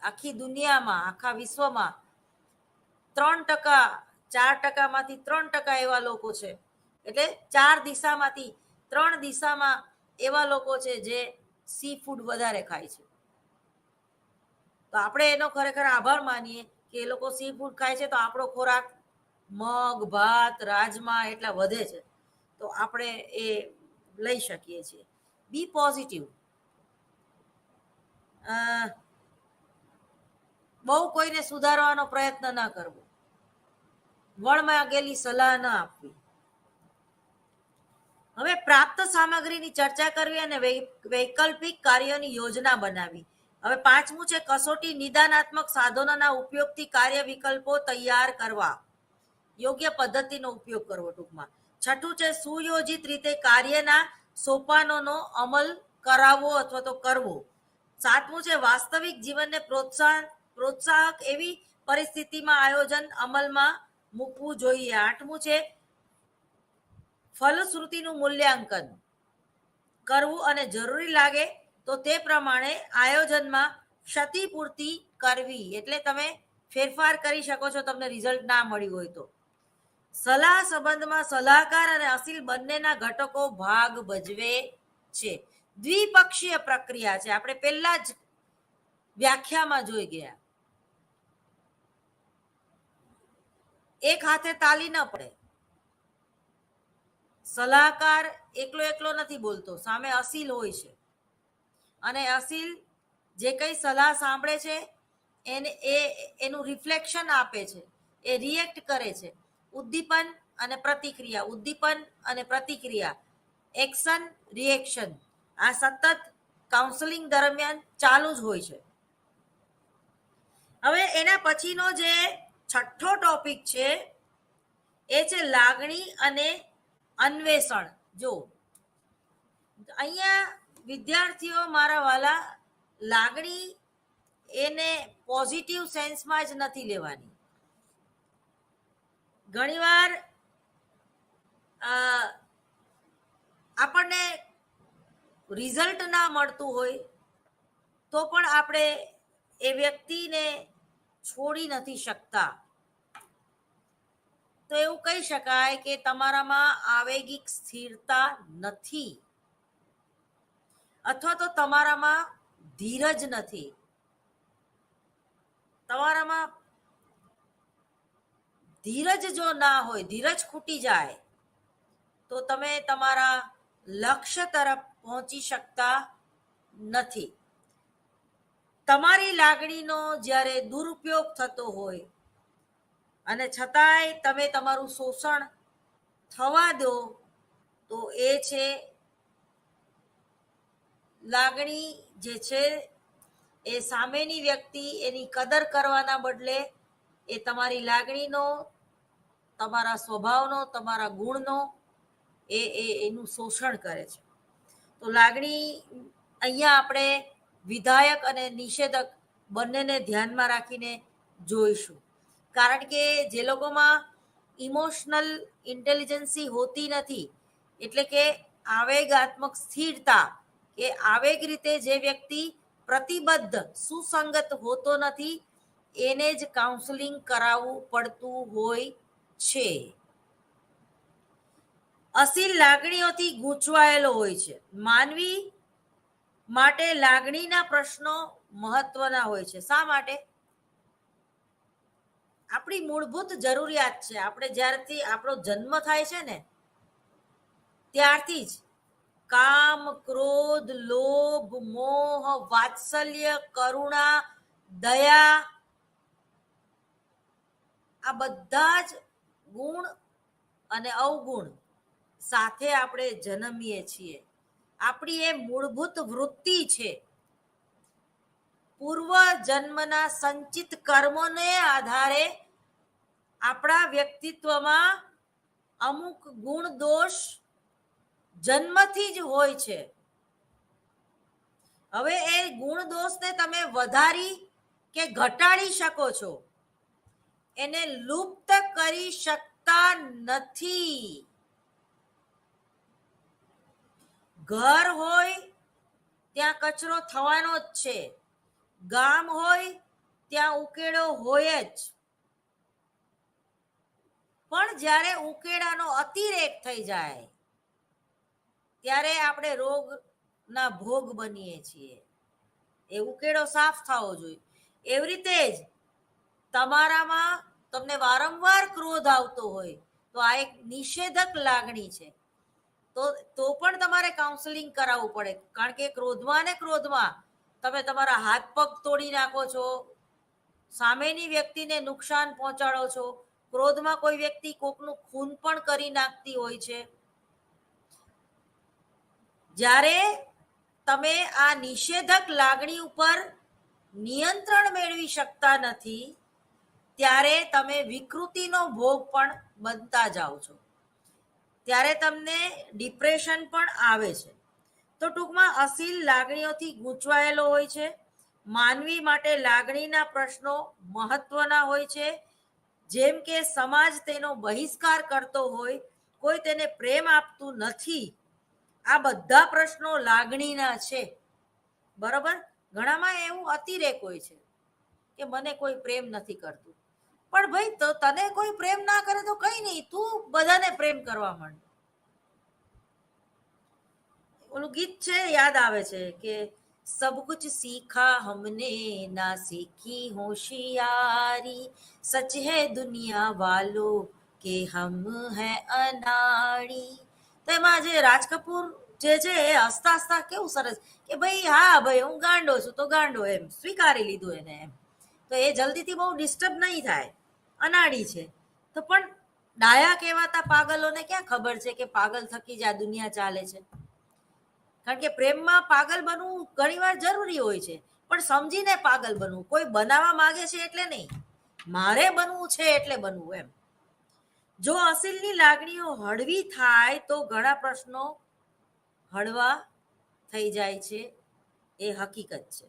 [SPEAKER 1] આખી દુનિયામાં, આખા વિશ્વમાં 4%માંથી 3% એવા લોકો છે, એટલે 4 દિશામાંથી 3 દિશામાં એવા લોકો છે જે સી ફૂડ વધારે ખાય છે. તો આપણે એનો ખરેખર આભાર માનીએ કે એ લોકો સી ફૂડ ખાય છે, તો આપણો ખોરાક મગ, ભાત, રાજમા એટલા વધે છે. તો આપણે એ લઈ શકીએ છીએ. B positive. બહુ કોઈને સુધારવાનો પ્રયત્ન ના કરવો, વણમાં ગયેલી સલાહ ના આપવી. હવે પ્રાપ્ત સામગ્રીની ચર્ચા કરવી અને વૈકલ્પિક કાર્યોની યોજના બનાવી. હવે 5મું છે કસોટી નિદાનાત્મક સાધનોના ઉપયોગથી કાર્ય વિકલ્પો તૈયાર કરવા, યોગ્ય પદ્ધતિનો ઉપયોગ કરવો ટૂંકમાં. 6મું છે સુયોજિત રીતે કાર્યના સોપાનોનો અમલ કરાવવો અથવા તો કરવો. 7મું છે વાસ્તવિક જીવનને પ્રોત્સાહક એવી પરિસ્થિતિમાં આયોજન અમલમાં મૂકવું જોઈએ. 8મું છે ફલશ્રુતિનું મૂલ્યાંકન કરવું અને જરૂરી લાગે તો તે પ્રમાણે આયોજનમાં ક્ષતિપૂર્તિ કરવી. એટલે તમે ફેરફાર કરી શકો છો તમને રિઝલ્ટ ના મળ્યું હોય તો. સલાહ સંબંધમાં સલાહકાર અને અસીલ બંનેના ઘટકો ભાગ ભજવે છે. દ્વિપક્ષીય પ્રક્રિયા છે, આપણે પહેલા જ વ્યાખ્યામાં જોઈ ગયા. એક હાથે તાલી ન પડે. સલાહકાર એકલો નથી બોલતો, સામે અસીલ હોય છે, અને અસીલ જે કઈ સલાહ સાંભળે છે એનું રિફ્લેક્શન આપે છે, એ રિએક્ટ કરે છે. ઉદ્દીપન અને પ્રતિક્રિયા, ઉદ્દીપન અને પ્રતિક્રિયા, એક્શન રિએક્શન, આ સતત કાઉન્સેલિંગ દરમિયાન ચાલુ જ હોય છે. હવે એના પછીનો જે 6થો ટોપિક છે એ છે લાગણી અને અન્વેષણ. જો અહીંયા વિદ્યાર્થીઓ મારા વાલા, લાગણી એને પોઝિટિવ સેન્સમાં જ નથી લેવાની. ઘણીવાર આપણને રિઝલ્ટ ના મળતું હોય તો પણ આપણે એ વ્યક્તિને છોડી નથી શકતા. તો એવું કહી શકાય કે તમારામાં આવેગિક સ્થિરતા નથી, અથવા તો તમારામાં ધીરજ નથી. તમારામાં ધીરજ જો ના હોય, ધીરજ ખૂટી જાય તો તમે તમારા લક્ષ્ય તરફ પહોંચી શકતા નથી. તમારી લાગણીનો જ્યારે દુરુપયોગ થતો હોય અને છતાંય તમે તમારું શોષણ થવા દો, તો એ છે લાગણી જે છે એ સામેની વ્યક્તિ એની કદર કરવાના બદલે એ તમારી લાગણીનો, તમારા સ્વભાવનો, તમારા ગુણનો એનું શોષણ કરે છે. તો લાગણી અહીંયા આપણે વિધાયક અને નિષેધક બંનેને ધ્યાનમાં રાખીને જોઈશું. કારણ કે જે લોકોમાં ઇમોશનલ ઇન્ટેલિજન્સી હોતી નથી, એટલે કે આવેગાત્મક સ્થિરતા, કે આવેગ રીતે જે વ્યક્તિ પ્રતિબદ્ધ, સુસંગત હોતો નથી, એને જ કાઉન્સેલિંગ કરાવવું પડતું હોય છે. અસીલ લાગણીઓથી ગૂંચવાયેલો હોય છે. માનવી માટે લાગણીના પ્રશ્નો મહત્વના હોય છે. શા માટે? આપણી મૂળભૂત જરૂરિયાત છે. આપણે જ્યારથી આપણો જન્મ થાય છે ને ત્યારથી જ કામ, ક્રોધ, લોભ, મોહ, વાત્સલ્ય, કરુણા, દયા, આ બધા જ ગુણ અને અવગુણ સાથે આપણે જન્મીએ છીએ. આપણી એ મૂળભૂત વૃત્તિ છે. પૂર્વ જન્મના સંચિત કર્મોને આધારે આપણા વ્યક્તિત્વમાં અમુક ગુણ દોષ જન્મથી જ હોય છે. હવે એ ગુણ દોષને તમે વધારી કે ઘટાડી શકો છો, એને લુપ્ત કરી શકતા નથી. ઘર હોય ત્યાં કચરો થવાનો જ છે, ગામ હોય ત્યાં ઉકેળો હોય જ. પણ જ્યારે ઉકેડાનો અતિરેક થઈ જાય ત્યારે આપણે રોગના ભોગ બનીએ છીએ. એ ઉકેડો સાફ થવો જોઈએ. એવી રીતે જ તમારામાં તમને વારંવાર ક્રોધ આવતો હોય તો આ એક નિષેધક લાગણી છે. તો પણ તમારે કાઉન્સેલિંગ કરાવવું પડે, કારણ કે ક્રોધમાં ને ક્રોધમાં તમે તમારા હાથ પગ તોડી નાખો છો, સામેની વ્યક્તિને નુકસાન પહોંચાડો છો. ક્રોધમાં કોઈ વ્યક્તિ કોકનું ખૂન પણ કરી નાખતી હોય છે. જ્યારે તમે આ નિષેધક લાગણી ઉપર નિયંત્રણ મેળવી શકતા નથી ત્યારે તમે વિકૃતિનો ભોગ પણ બનતા જાઓ છો. ત્યારે તમને ડિપ્રેશન પણ આવે છે. તો ટૂંકમાં અસીલ લાગણીઓથી ગૂંચવાયેલો હોય છે. માનવી માટે લાગણીના પ્રશ્નો મહત્વના હોય છે. જેમ કે સમાજ તેનો બહિષ્કાર કરતો હોય, કોઈ તેને પ્રેમ આપતું નથી. આ બધા પ્રશ્નો લાગણીના છે. બરોબર? ઘણામાં એવું અતિરેક હોય છે કે મને કોઈ પ્રેમ નથી કરતું. પણ ભાઈ, તો તને કોઈ પ્રેમ ના કરે તો કઈ નહીં, તું બધાને પ્રેમ કરવા માંડ. ઓલું ગીત છે, યાદ આવે છે કે सब कुछ सीखा हमने ना सीखी होशियारी, सच है दुनिया वालों के हम हैं अनाड़ी. તો એમાં જે રાજ કપૂર જે છે એ હસતા હસતા કેવું સરસ કે ભાઈ, હા ભાઈ, હું ગાંડો છું તો ગાંડો, એમ સ્વીકારી લીધું એને. એમ તો એ જલ્દીથી બહુ ડિસ્ટર્બ નહીં થાય, અનાડી છે. તો પણ ડાયા કહેવાતા પાગલોને ક્યાં ખબર છે કે પાગલ થકી જ આ દુનિયા ચાલે છે. કારણ કે પ્રેમમાં પાગલ બનવું ઘણીવાર જરૂરી હોય છે, પણ સમજીને પાગલ બનવું. કોઈ બનાવવા માંગે છે એટલે નહીં, મારે બનવું છે એટલે બનવું. એમ જો અસીલની લાગણીઓ હળવી થાય તો ઘણા પ્રશ્નો હળવા થઈ જાય છે. એ હકીકત છે.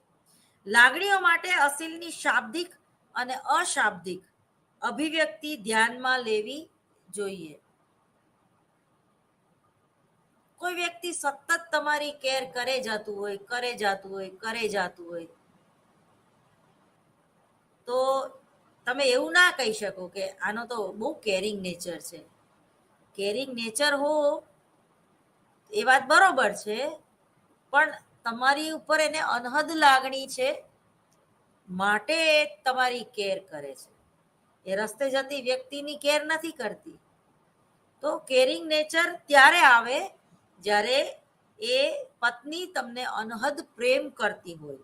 [SPEAKER 1] લાગણીઓ માટે અસીલની શાબ્દિક અને અશાબ્દિક અભિવ્યક્તિ ધ્યાનમાં લેવી જોઈએ. કોઈ વ્યક્તિ સતત તમારી કેર કરે જતું હોય તો તમે એવું ના કહી શકો કે આનો તો બહુ કેરિંગ નેચર છે. કેરિંગ નેચર હો એ વાત બરોબર છે, પણ તમારી ઉપર એને અનહદ લાગણી છે માટે તમારી કેર કરે છે. એ રસ્તે જતી વ્યક્તિની કેર નથી કરતી. તો કેરિંગ નેચર ત્યારે આવે જ્યારે એ પત્ની તમને અનહદ પ્રેમ કરતી હોય.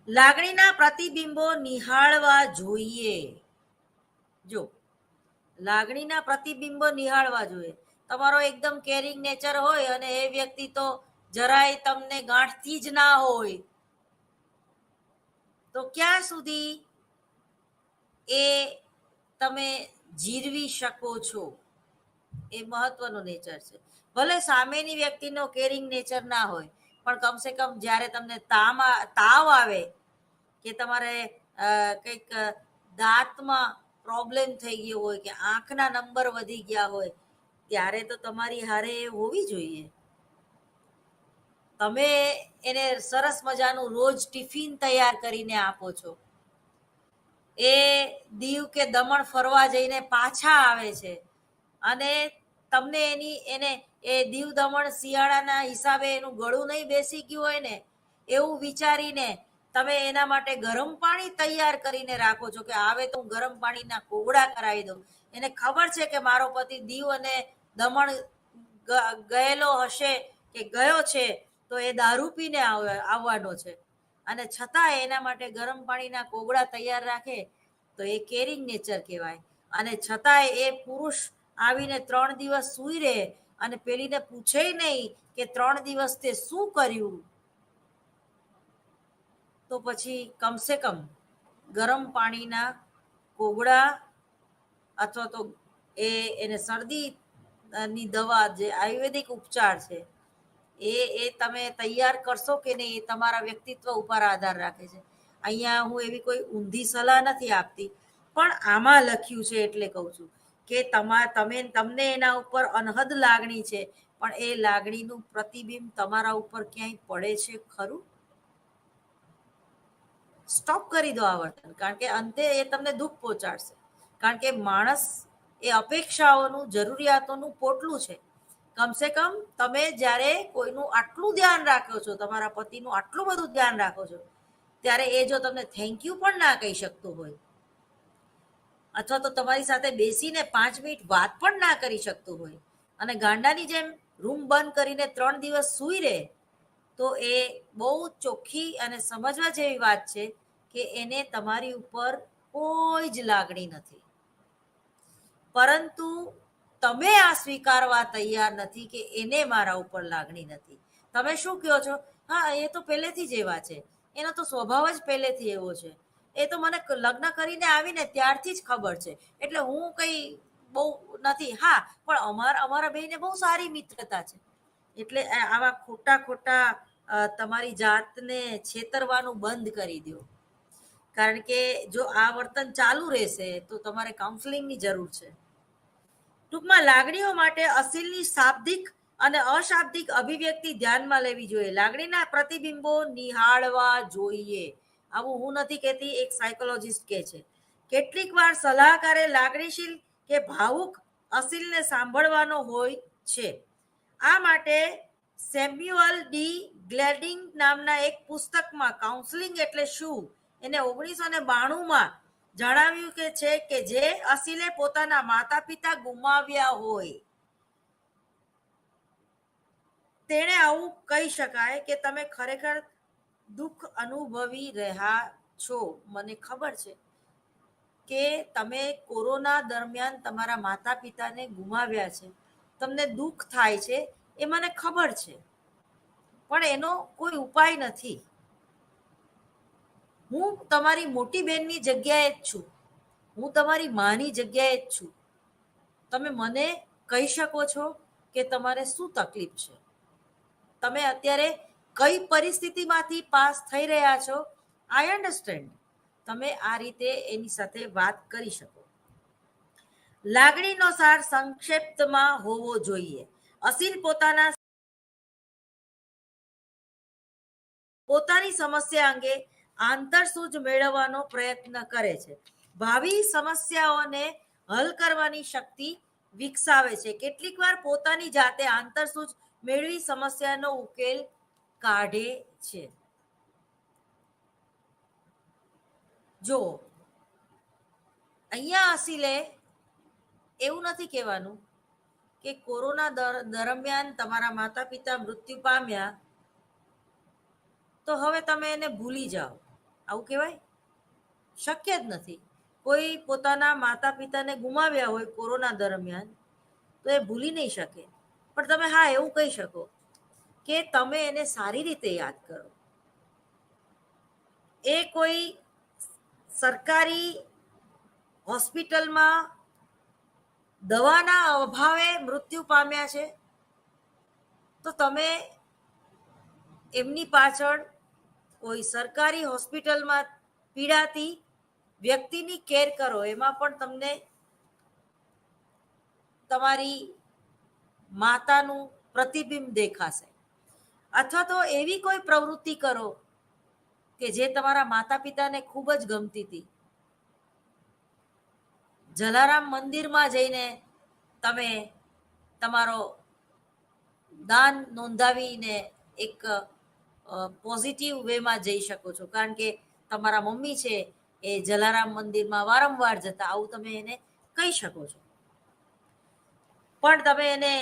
[SPEAKER 1] લાગણીના પ્રતિબિંબો નિહાળવા જોઈએ. જો લાગણીના પ્રતિબિંબો નિહાળવા જોઈએ. તમારો એકદમ કેરિંગ નેચર હોય અને એ વ્યક્તિ તો જરાય તમને ગાંઠતી જ ના હોય, તો ક્યાં સુધી એ તમે જીરવી શકો છો? એ મહત્વનું નેચર છે. ભલે સામેની વ્યક્તિનો કેરિંગ નેચર ના હોય, પણ કમસે કમ જ્યારે તમને તાવ આવે કે તમારે કંઈક દાંતમાં પ્રોબ્લેમ થઈ ગયો હોય કે આંખના નંબર વધી ગયા હોય, ત્યારે તો તમારી હારે હોવી જોઈએ. તમે એને સરસ મજાનું રોજ ટિફિન તૈયાર કરીને આપો છો. એ દીવ કે દમણ ફરવા જઈને પાછા આવે છે અને તમને એને એ દીવ દમણ શિયાળાના હિસાબે એનું ગળું નહીં બેસી ગયું હોય ને એવું વિચારીને તમે એના માટે ગરમ પાણી તૈયાર કરીને રાખો છો કે આવે તો હું ગરમ પાણીના કોગળા કરાવી દઉં. એને ખબર છે કે મારો પતિ દીવ અને દમણ ગયેલો હશે કે ગયો છે તો એ દારૂ પીને આવવાનો છે, અને છતાં એના માટે ગરમ પાણીના કોગળા તૈયાર રાખે, તો એ કેરિંગ નેચર કહેવાય. અને છતાંય એ પુરુષ આવીને 3 દિવસ સૂઈ રહે અને પેલીને પૂછે નહીં કે 3 દિવસ તે શું કર્યું, તો પછી કમસે કમ ગરમ પાણીના કોગળા અથવા તો એને શરદીની દવા, જે આયુર્વેદિક ઉપચાર છે, એ તમે તૈયાર કરશો કે નહીં, એ તમારા વ્યક્તિત્વ ઉપર આધાર રાખે છે. અહીંયા હું એવી કોઈ ઊંધી સલાહ નથી આપતી, પણ આમાં લખ્યું છે એટલે કહું છું કે તમને એના ઉપર અનહદ લાગણી છે, પણ એ લાગણીનું પ્રતિબિંબ તમારા ઉપર ક્યાંય પડે છે ખરું? સ્ટોપ કરી દો આ વર્તન, કારણ કે અંતે એ તમને દુઃખ પહોંચાડશે. કારણ કે માણસ એ અપેક્ષાઓનું, જરૂરિયાતોનું પોટલું છે. કમસે કમ તમે જ્યારે કોઈનું આટલું ધ્યાન રાખો છો, તમારા પતિનું આટલું બધું ધ્યાન રાખો છો, ત્યારે એ જો તમને થેન્ક યુ પણ ના કહી શકતું હોય, અથવા તો તમારી સાથે બેસીને 5 મિનિટ વાત પણ ના કરી શકતું હોય, અને ગાંડાની જેમ રૂમ બંધ કરીને 3 દિવસ સૂઈ રહે, તો એ બહુ ચોખ્ખી અને સમજવા જેવી વાત છે કે એને તમારી ઉપર કોઈ જ લાગણી નથી. પરંતુ તમે આ સ્વીકારવા તૈયાર નથી કે એને મારા ઉપર લાગણી નથી. તમે શું કહો છો? હા, એ તો પહેલેથી જ એવા છે, એનો તો સ્વભાવ જ પહેલેથી એવો છે, એ તો મને લગ્ન કરીને આવીને ત્યારથી જ ખબર છે, એટલે હું કંઈ બહુ નથી. હા, પણ અમારા બેયને બહુ સારી મિત્રતા છે. એટલે આવા ખોટા ખોટા તમારી જાતને છેતરવાનું બંધ કરી દો. કારણ કે જો આ વર્તન ચાલુ રહેશે તો તમારે કાઉન્સેલિંગની જરૂર છે. ટૂંકમાં લાગણીઓ માટે અસીલની શાબ્દિક અને અશાબ્દિક અભિવ્યક્તિ ધ્યાનમાં લેવી જોઈએ. લાગણીના પ્રતિબિંબો નિહાળવા જોઈએ. આવું હું નથી કહેતી, એક સાયકોલોજિસ્ટ કહે છે. કેટલીક વાર સલાહકારે લાગણીશીલ કે ભાવુક અસીલને સાંભળવાનો હોય છે. આ માટે સેમ્યુઅલ ડી ગ્લેડિંગ નામના એક પુસ્તકમાં કાઉન્સેલિંગ એટલે શું એને 1992માં જણાવ્યું કે છે કે જે અસીલે પોતાના માતા પિતા ગુમાવ્યા હોય તેણે આવું કહી શકાય કે તમે ખરેખર દુઃખ અનુભવી રહ્યા છો. મને ખબર છે કે તમે કોરોના દરમિયાન તમારા માતા પિતાને ગુમાવ્યા છે, તમને દુઃખ થાય છે, એ મને ખબર છે, પણ એનો કોઈ ઉપાય નથી. હું તમારી મોટી બહેનની જગ્યાએ જ છું, હું તમારી માની જગ્યાએ જ છું. તમે મને કહી શકો છો કે તમારે શું તકલીફ છે, તમે અત્યારે કઈ પરિસ્થિતિમાંથી પાસ થઈ રહ્યા છો. આઈ અન્ડરસ્ટેન્ડ. તમે આ રીતે એની સાથે વાત કરી શકો. લાગણીનો સાર સંક્ષિપ્તમાં હોવો જોઈએ. અસીલ પોતાની સમસ્યા અંગે આંતરસૂઝ મેળવવાનો પ્રયત્ન કરે છે. ભાવિ સમસ્યાઓને હલ કરવાની શક્તિ વિકસાવે છે. કેટલીક વાર પોતાની જાતે આંતરસૂઝ મેળવી સમસ્યાનો ઉકેલ કાઢે છે. જો અહીંયા અસીલે એવું નથી કહેવાનું કે કોરોના દરમિયાન તમારા માતા પિતા મૃત્યુ પામ્યા તો હવે તમે એને ભૂલી જાઓ. આવું કહેવાય? શક્ય જ નથી. કોઈ પોતાના માતા પિતાને ગુમાવ્યા હોય કોરોના દરમિયાન તો એ ભૂલી નહીં શકે. પણ તમે હા એવું કહી શકો કે તમે એને સારી રીતે યાદ કરો. એ કોઈ સરકારી હોસ્પિટલમાં દવાના અભાવે મૃત્યુ પામ્યા છે, તો તમે એમની પાછળ કોઈ સરકારી હોસ્પિટલમાં પીડાતી વ્યક્તિની કેર કરો. એમાં પણ તમને તમારી માતાનું પ્રતિબિંબ દેખાશે. અથવા તો એવી કોઈ પ્રવૃત્તિ કરો કે જે તમારા માતા પિતાને ખૂબ જ ગમતી હતી. જલારામ મંદિરમાં જઈને તમે તમારો દાન નોંધાવીને એક પોઝિટિવ વેમાં જઈ શકો છો. કારણ કે તમારા મમ્મી છે એ જલારામ મંદિરમાં વારંવાર જતા, આવું તમે એને કહી શકો છો. પણ તમે એને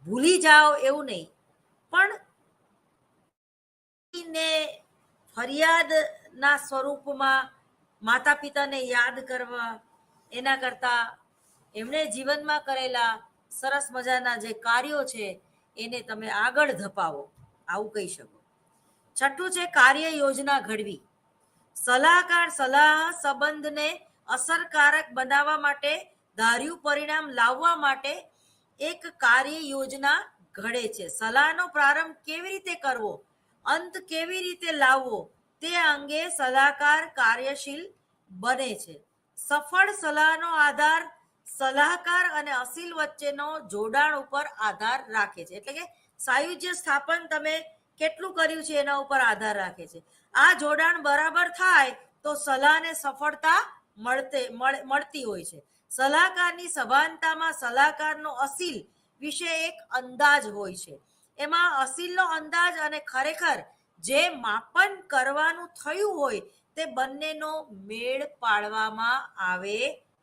[SPEAKER 1] ભૂલી જાઓ એવું નહીં. પણ ફરિયાદના સ્વરૂપમાં માતા પિતાને યાદ કરવા એના કરતા એમણે જીવનમાં કરેલા સરસ મજાના જે કાર્યો છે એને તમે આગળ ધપાવો, આવું કહી શકો. છઠ્ઠું છે કાર્ય યોજના ઘડવી. સલાહકાર સલાહ સંબંધને અસરકારક બનાવવા માટે, ધાર્યું પરિણામ લાવવા માટે એક કાર્ય યોજના ઘડે છે. સલાહનો પ્રારંભ કેવી રીતે કરવો, અંત કેવી રીતે લાવવો તે અંગે સલાહકાર કાર્યશીલ બને છે. સફળ સલાહનો આધાર સલાહકાર અને અસીલ વચ્ચેનો જોડાણ ઉપર આધાર રાખે છે. એટલે કે સાયુજ્ય સ્થાપન તમે કેટલું કર્યું છે એના ઉપર આધાર રાખે છે. આ જોડાણ બરાબર થાય તો સલાહને સફળતા મળતી હોય છે. સલાહકારની સભાનતામાં સલાહકારનો અસીલ વિશે એક અંદાજ હોય છે. એમાં અસીલનો અંદાજ અને ખરેખર જે માપન કરવાનું થયું હોય તે બંનેનો મેળ પાડવામાં આવે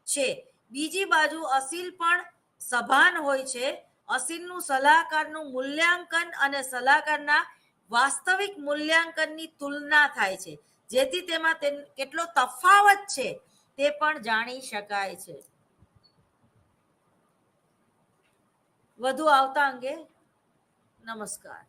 [SPEAKER 1] છે. બીજી બાજુ અસીલ પણ સભાન હોય છે. અસીલનું સલાહકારનું મૂલ્યાંકન અને સલાહકારના વાસ્તવિક મૂલ્યાંકનની તુલના થાય છે, જેથી તેમાં કેટલો તફાવત છે તે પણ જાણી શકાય છે. વધુ આવતા અંગે નમસ્કાર.